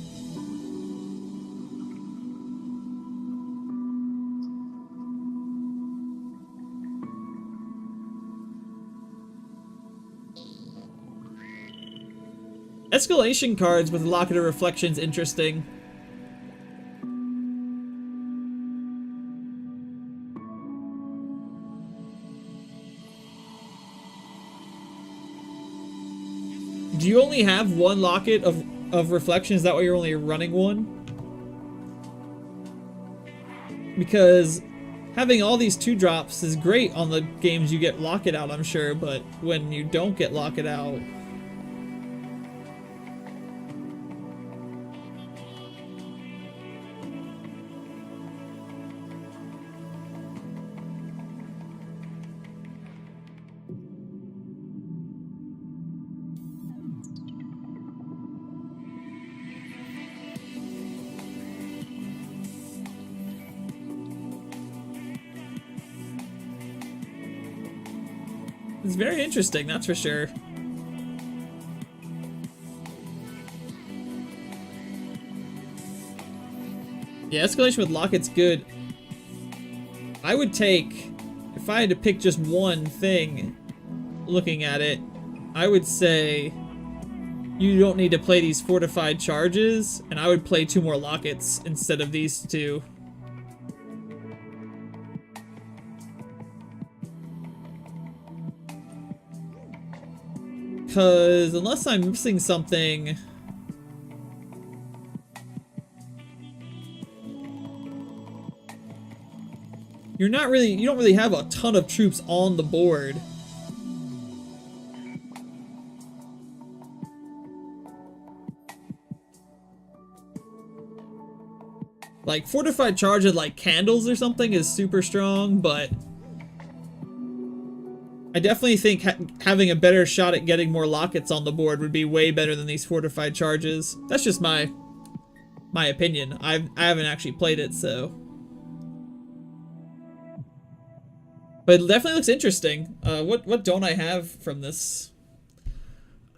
Escalation cards with Locket of Reflection's interesting. Do you only have 1 Locket of Reflection? Is that why you're only running 1? Because having all these 2-drops is great on the games you get Locket out, I'm sure, but when you don't get Locket out... It's very interesting, that's for sure. Yeah, Escalation with Locket's good. I would take, if I had to pick just one thing, looking at it, I would say you don't need to play these fortified charges, and I would play 2 more Lockets instead of these 2. Because unless I'm missing something, you don't really have a ton of troops on the board. Like, fortified charge of, like, candles or something is super strong, but I definitely think having a better shot at getting more lockets on the board would be way better than these fortified charges. That's just my opinion. I haven't actually played it, so. But it definitely looks interesting. What don't I have from this?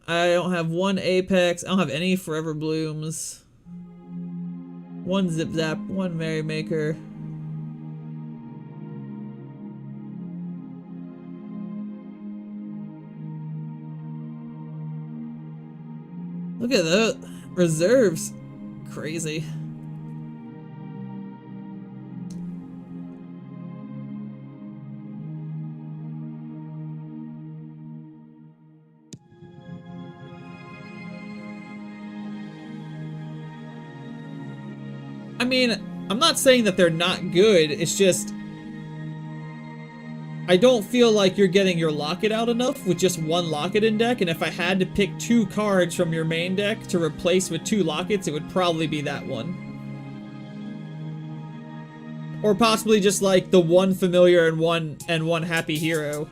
I don't have one Apex. I don't have any Forever Blooms. One Zip Zap, one Merrymaker. Look at that. Reserves. Crazy. I mean, I'm not saying that they're not good, it's just I don't feel like you're getting your Locket out enough with just one Locket in deck, and if I had to pick 2 cards from your main deck to replace with 2 Lockets, it would probably be that one. Or possibly just like the one Familiar and one Happy Hero.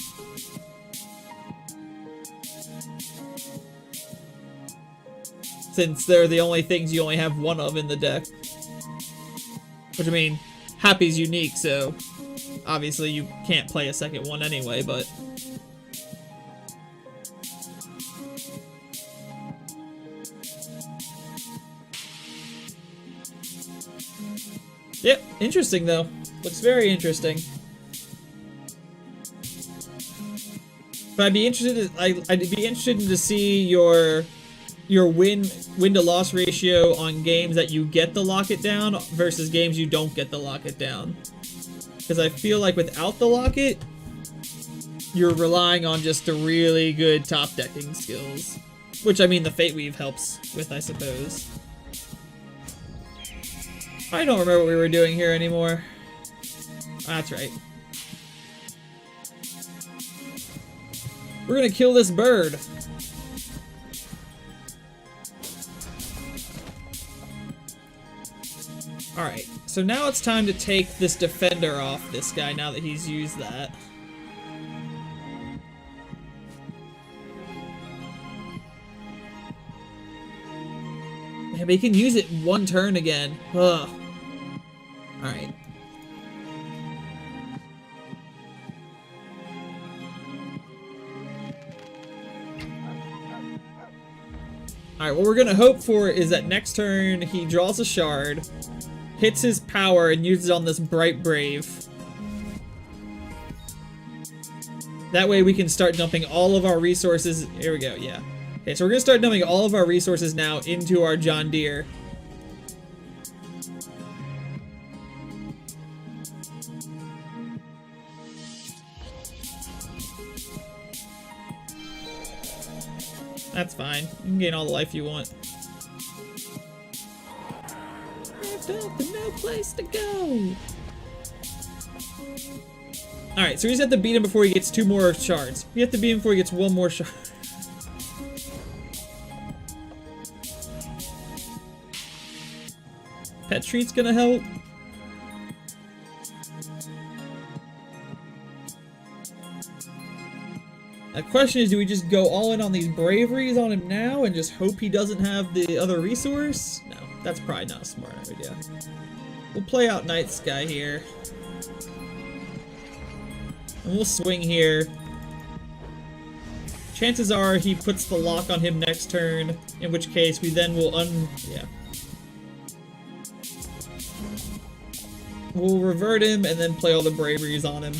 Since they're the only things you only have one of in the deck. Which, I mean, Happy's unique, so obviously you can't play a second one anyway, but... Yep, interesting though. Looks very interesting. But I'd be interested to see your win to loss ratio on games that you get the Locket down versus games you don't get the Locket down. Because I feel like without the Locket, you're relying on just the really good top decking skills. Which, I mean, the Fate Weave helps with, I suppose. I don't remember what we were doing here anymore. That's right. We're gonna kill this bird. Alright, so now it's time to take this defender off this guy now that he's used that. Yeah, but he can use it one turn again. Ugh. Alright. Alright, what we're gonna hope for is that next turn he draws a shard, hits his power, and uses it on this Bright Brave. That way we can start dumping all of our resources. Here we go, yeah. Okay, so we're gonna start dumping all of our resources now into our John Deere. That's fine. You can gain all the life you want. No place to go. Alright, so we just have to beat him before he gets 2 more shards. We have to beat him before he gets 1 more shard. Pet Treat's gonna help. The question is, do we just go all in on these braveries on him now and just hope he doesn't have the other resource? No, that's probably not a smart idea. We'll play out Night Sky here. And we'll swing here. Chances are he puts the lock on him next turn, in which case we then will yeah. We'll revert him and then play all the braveries on him.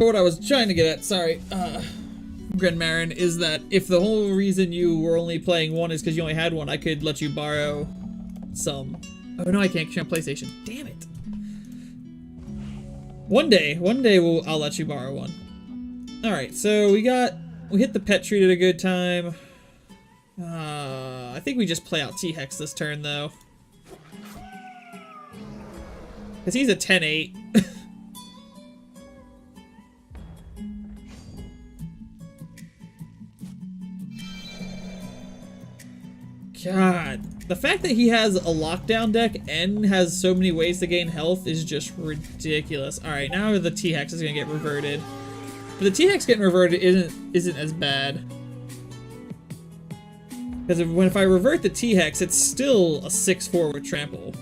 But what I was trying to get at, sorry, Gren Marin, is that if the whole reason you were only playing one is because you only had one, I could let you borrow some. Oh no, I can't, 'cause you're on PlayStation. Damn it. One day I'll let you borrow one. Alright, so we hit the pet treat at a good time. I think we just play out T-Hex this turn, though. Because he's a 10-8. God. The fact that he has a lockdown deck and has so many ways to gain health is just ridiculous. Alright, now the T-Hex is going to get reverted. But the T-Hex getting reverted isn't as bad. Because if I revert the T-Hex, it's still a 6-4 with trample.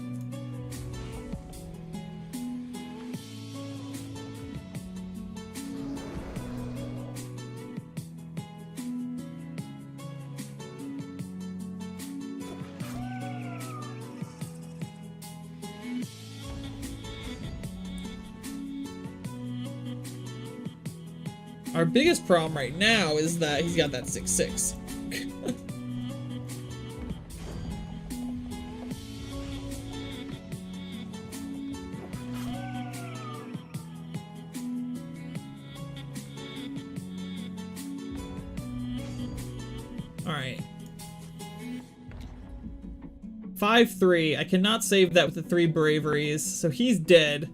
Our biggest problem right now is that he's got that 6-6. Alright. 5-3. I cannot save that with the 3 braveries, so he's dead.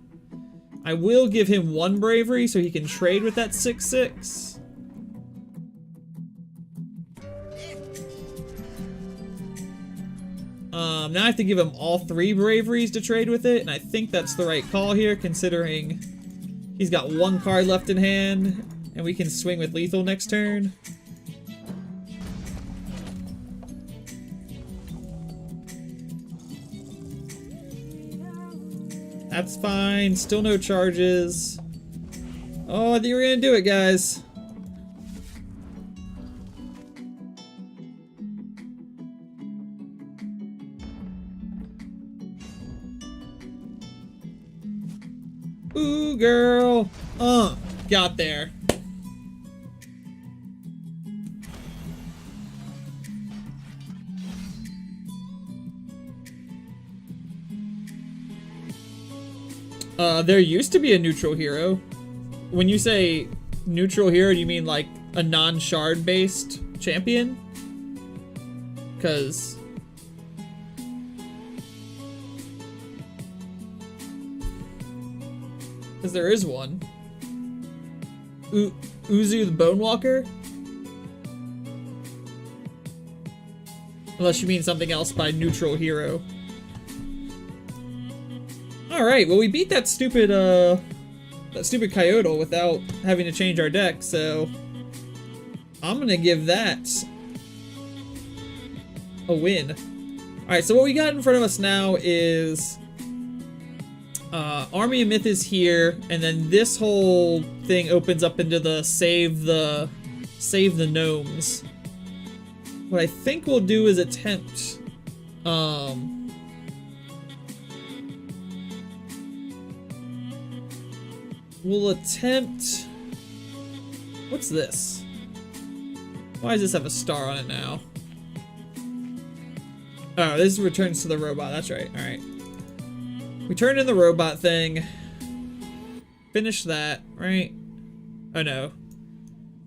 I will give him 1 bravery so he can trade with that 6-6. Now I have to give him all 3 braveries to trade with it, and I think that's the right call here, considering he's got 1 card left in hand, and we can swing with lethal next turn. That's fine, still no charges. Oh, I think we're gonna do it, guys. Ooh, girl. Got there. There used to be a neutral hero. When you say neutral hero, do you mean like a non-shard based champion? Because there is one. Uzu the Bonewalker? Unless you mean something else by neutral hero. Alright, well we beat that stupid Coyotle without having to change our deck, so I'm gonna give that a win. Alright, so what we got in front of us now is Army of Myth is here, and then this whole thing opens up into the save the gnomes. What I think we'll do is attempt we'll attempt... What's this? Why does this have a star on it now? Oh, this returns to the robot. That's right. Alright. We turned in the robot thing. Finish that, right? Oh no.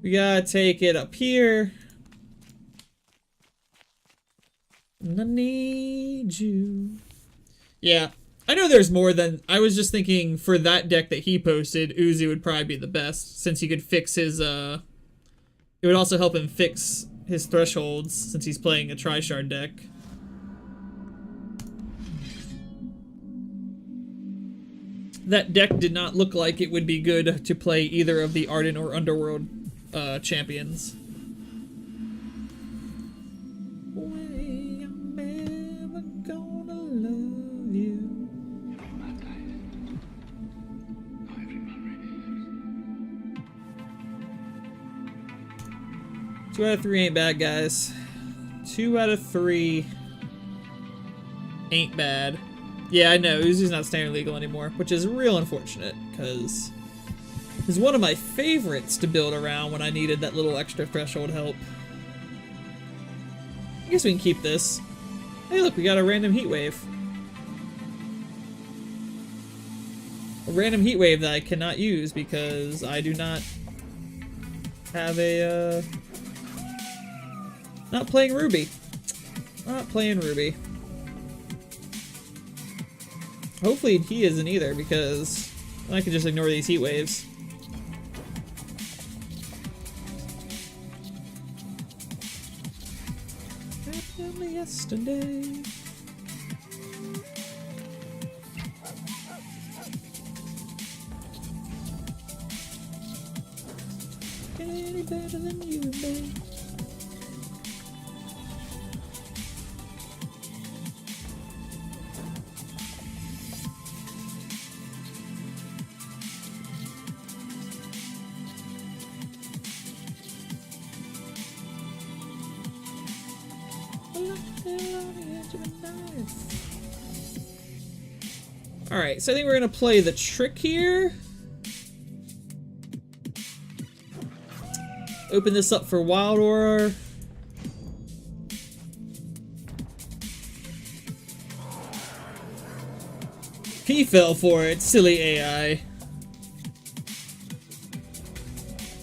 We gotta take it up here. I need you. Yeah. I know there's more than... I was just thinking for that deck that he posted, Uzi would probably be the best, since he could fix his, It would also help him fix his thresholds, since he's playing a Tri-Shard deck. That deck did not look like it would be good to play either of the Arden or Underworld, champions. 2 out of 3 ain't bad, guys. 2 out of 3 ain't bad. Yeah, I know, Uzi's not standard legal anymore, which is real unfortunate, because is one of my favorites to build around when I needed that little extra threshold help. I guess we can keep this. Hey look, we got a random heat wave. A random heat wave that I cannot use because I do not have a, not playing Ruby. Not playing Ruby. Hopefully he isn't either, because I can just ignore these heat waves. Happened yesterday. Any better than you, babe? Alright, so I think we're gonna play the trick here. Open this up for Wild Aura. He fell for it, silly AI.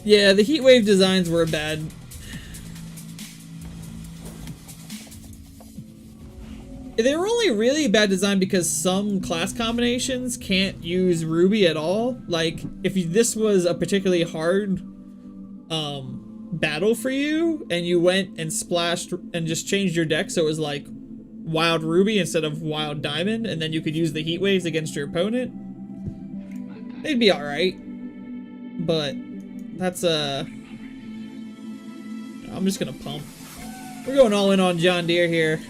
Yeah, the heat wave designs were bad. They were only really bad design because some class combinations can't use Ruby at all. Like, if this was a particularly hard battle for you, and you went and splashed and just changed your deck so it was like Wild Ruby instead of Wild Diamond, and then you could use the heat waves against your opponent, they'd be alright. But that's I'm just gonna pump. We're going all in on John Deere here.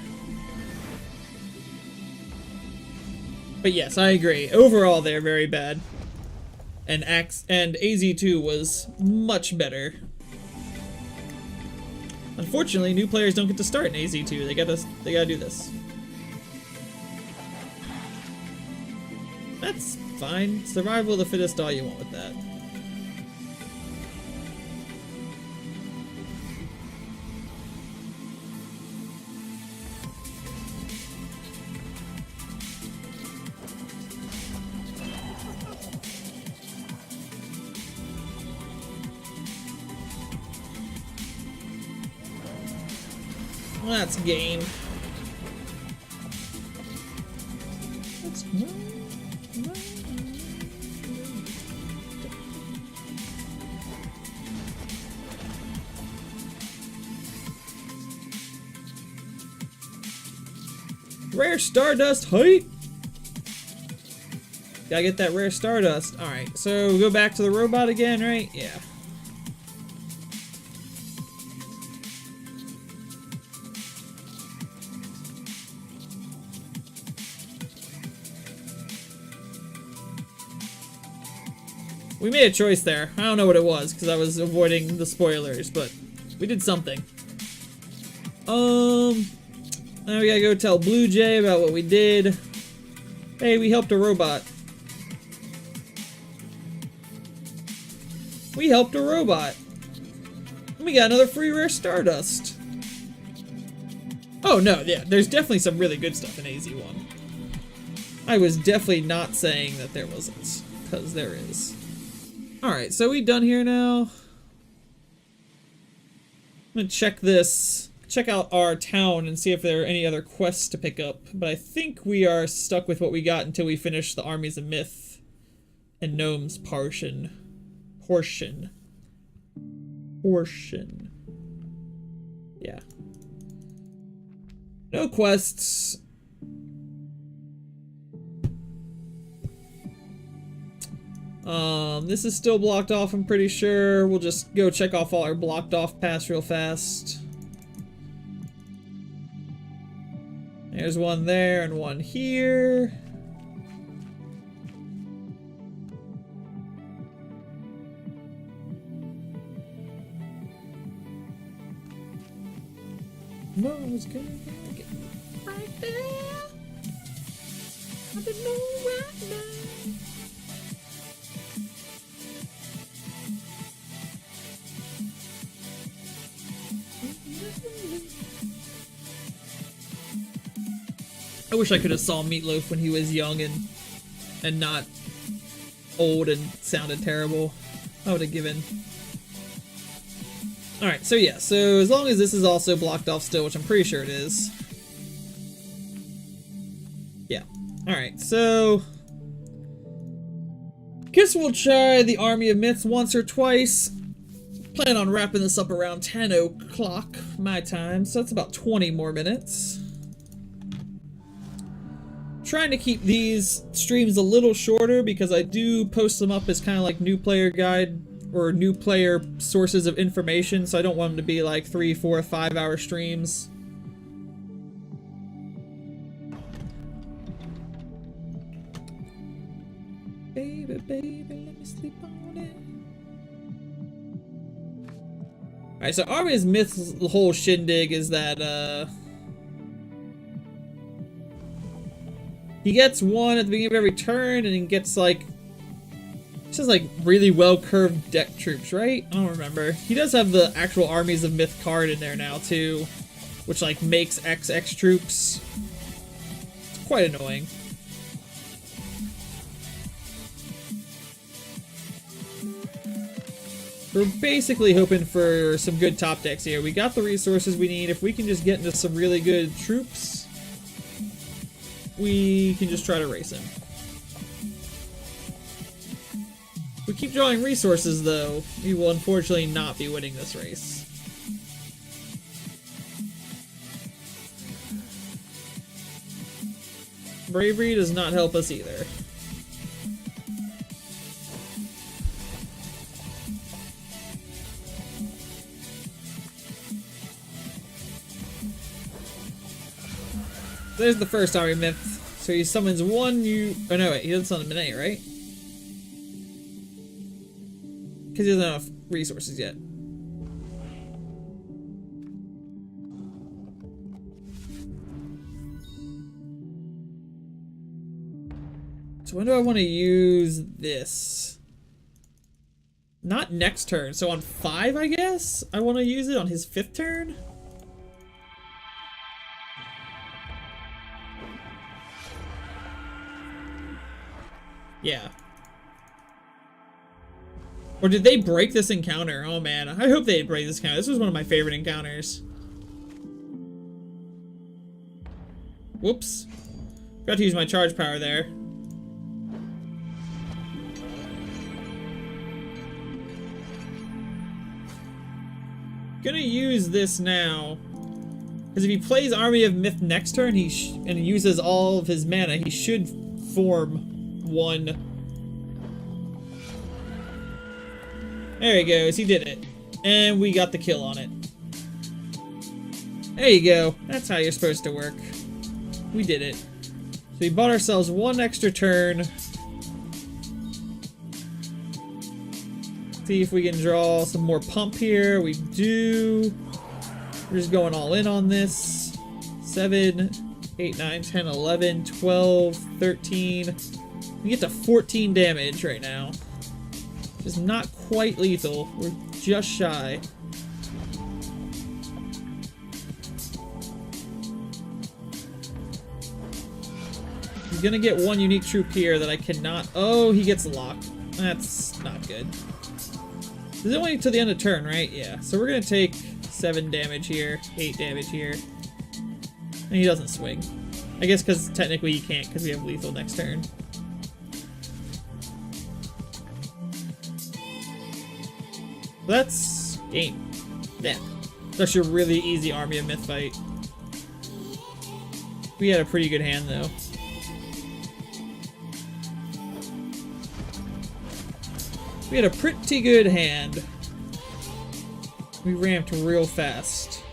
But yes, I agree. Overall, they're very bad. And AZ2 was much better. Unfortunately, new players don't get to start in AZ2. They gotta do this. That's fine. Survival of the fittest, all you want with that. That's game. Let's go. Rare Stardust height. Gotta get that rare Stardust. Alright, so we go back to the robot again, right? Yeah. We made a choice there. I don't know what it was, because I was avoiding the spoilers, but we did something. Now we gotta go tell Blue Jay about what we did. Hey, we helped a robot. We helped a robot. We got another free rare Stardust. Oh no, yeah, there's definitely some really good stuff in AZ1. I was definitely not saying that there wasn't, because there is. Alright, so we done here now. I'm gonna check this, check out our town and see if there are any other quests to pick up. But I think we are stuck with what we got until we finish the Armies of Myth and Gnome's portion. Yeah. No quests. This is still blocked off, I'm pretty sure. We'll just go check off all our blocked off paths real fast. There's one there and one here. No, I was gonna get right there. I don't know right now. I wish I could have saw Meatloaf when he was young and not old and sounded terrible. I would have given. Alright, so yeah, so as long as this is also blocked off still, which I'm pretty sure it is. Yeah. Alright, so guess we'll try the Army of Myths once or twice. Plan on wrapping this up around 10 o'clock my time, so that's about 20 more minutes. Trying to keep these streams a little shorter because I do post them up as kind of like new player guide or new player sources of information, so I don't want them to be like 3, 4, 5 hour streams. Baby, baby, let me sleep on it. Alright, so Army of Myth's the whole shindig is that, he gets one at the beginning of every turn, and he gets, like, this is like really well-curved deck troops, right? I don't remember. He does have the actual Armies of Myth card in there now, too, which, like, makes XX troops. It's quite annoying. We're basically hoping for some good top decks here. We got the resources we need. If we can just get into some really good troops, we can just try to race him. If we keep drawing resources, though, we will unfortunately not be winning this race. Bravery does not help us either. There's the first Army Myth. So he summons one oh no, wait, he doesn't summon many, right? Because he doesn't have enough resources yet. So when do I want to use this? Not next turn, so on 5, I guess? I want to use it on his 5th turn? Yeah. Or did they break this encounter? Oh man, I hope they break this encounter. This was one of my favorite encounters. Whoops. Forgot to use my charge power there. Gonna use this now. Because if he plays Army of Myth next turn and uses all of his mana, he should form one. There he goes, he did it. And we got the kill on it. There you go. That's how you're supposed to work. We did it. So we bought ourselves one extra turn. See if we can draw some more pump here. We do. We're just going all in on this. 7, 8, 9, 10, 11, 12, 13. We get to 14 damage right now. Just not quite lethal. We're just shy. He's gonna get one unique troop here that I cannot. Oh, he gets locked. That's not good. This is only to the end of turn, right? Yeah. So we're gonna take 7 damage here, 8 damage here. And he doesn't swing. I guess because technically he can't because we have lethal next turn. That's game. Yeah. That's your really easy Army of Myth fight. We had a pretty good hand though. We had a pretty good hand. We ramped real fast.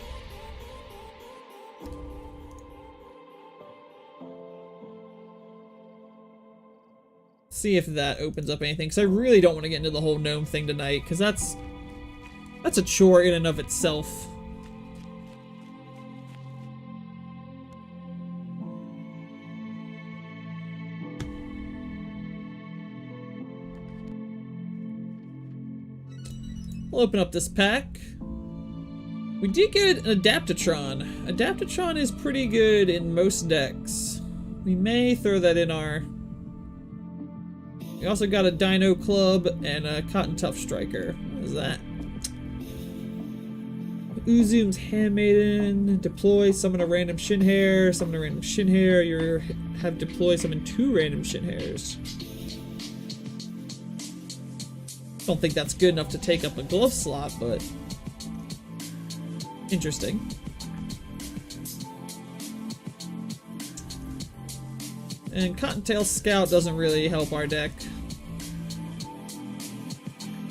See if that opens up anything, because I really don't want to get into the whole gnome thing tonight, because that's a chore in and of itself. We'll open up this pack. We did get an Adaptatron. Adaptatron is pretty good in most decks. We may throw that in our... We also got a Dino Club and a Cotton Tough Striker. What is that? Uzum's Handmaiden. Deploy, summon a random Shinhair. Summon a random Shinhair. You have deploy, summon 2 random Shinhairs. Don't think that's good enough to take up a glove slot, but... interesting. And Cottontail Scout doesn't really help our deck.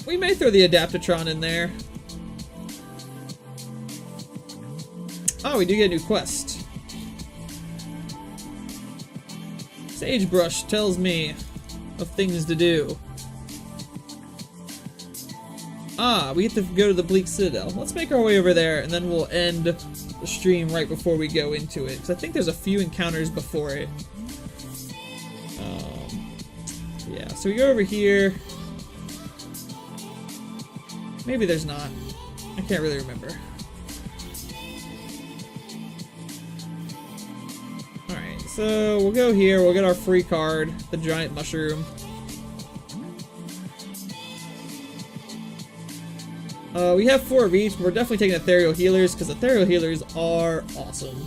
We may throw the Adaptatron in there. Oh, we do get a new quest. Sagebrush tells me of things to do. Ah, we have to go to the Bleak Citadel. Let's make our way over there, and then we'll end the stream right before we go into it. Because I think there's a few encounters before it. Yeah, so we go over here. Maybe there's not. I can't really remember. Alright, so we'll go here. We'll get our free card, the Giant Mushroom. We have 4 of each, but we're definitely taking Ethereal Healers, because Ethereal Healers are awesome.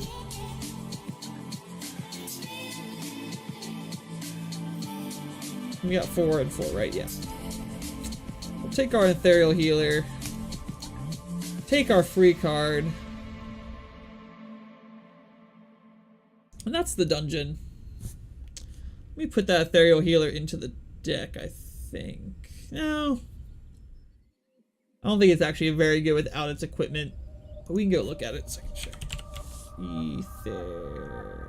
We got 4 and 4, right? Yeah. We'll take our Ethereal Healer. Take our free card. And that's the dungeon. Let me put that Ethereal Healer into the deck, I think. No. I don't think it's actually very good without its equipment. But we can go look at it so I can check. Ether.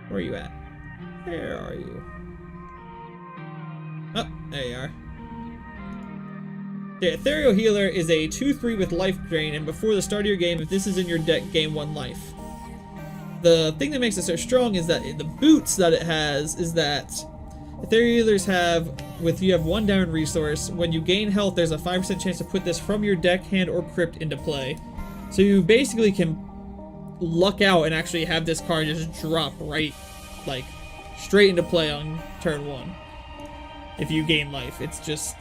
Where are you at? Where are you? Oh, there you are. The Ethereal Healer is a 2/3 with life drain, and before the start of your game, if this is in your deck, gain 1 life. The thing that makes it so strong is that the boots that it has is that Ethereal Healers have, you have 1 down resource, when you gain health, there's a 5% chance to put this from your deck, hand, or crypt into play. So you basically can luck out and actually have this card just drop right, like, straight into play on turn 1. If you gain life. It's just,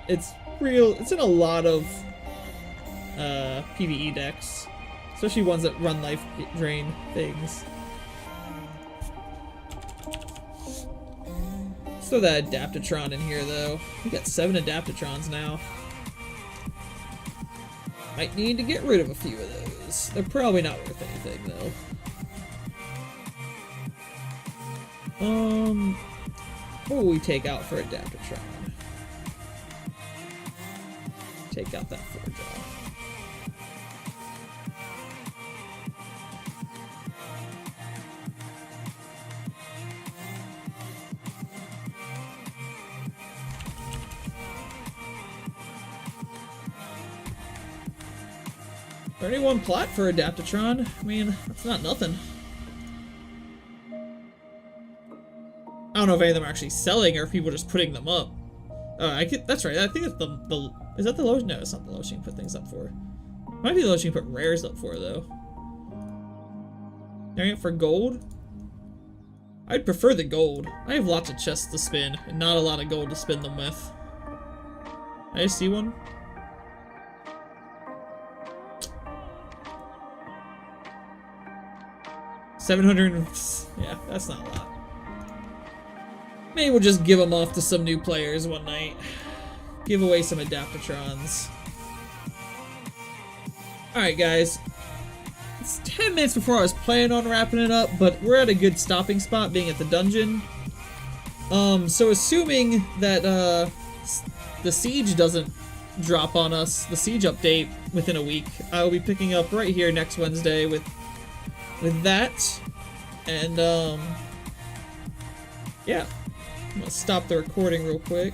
it's in a lot of PvE decks. Especially ones that run life drain things. Let's throw that Adaptatron in here, though. We got 7 Adaptatrons now. Might need to get rid of a few of those. They're probably not worth anything, though. What will we take out for Adaptatron? Take out that 4-jaw. Already 1 plot for Adaptatron. I mean, that's not nothing. I don't know if any of them are actually selling or if people are just putting them up. That's right. I think it's the is that the lowest? No, it's not the lowest you can put things up for. Might be the lowest you can put rares up for, though. Variant for gold? I'd prefer the gold. I have lots of chests to spin and not a lot of gold to spin them with. I see one. $700. Yeah, that's not a lot. Maybe we'll just give them off to some new players one night. Give away some Adaptatrons. Alright, guys. It's 10 minutes before I was planning on wrapping it up, but we're at a good stopping spot, being at the dungeon. So assuming that the siege doesn't drop on us, the siege update within a week, I will be picking up right here next Wednesday with that. And yeah. I'm gonna stop the recording real quick.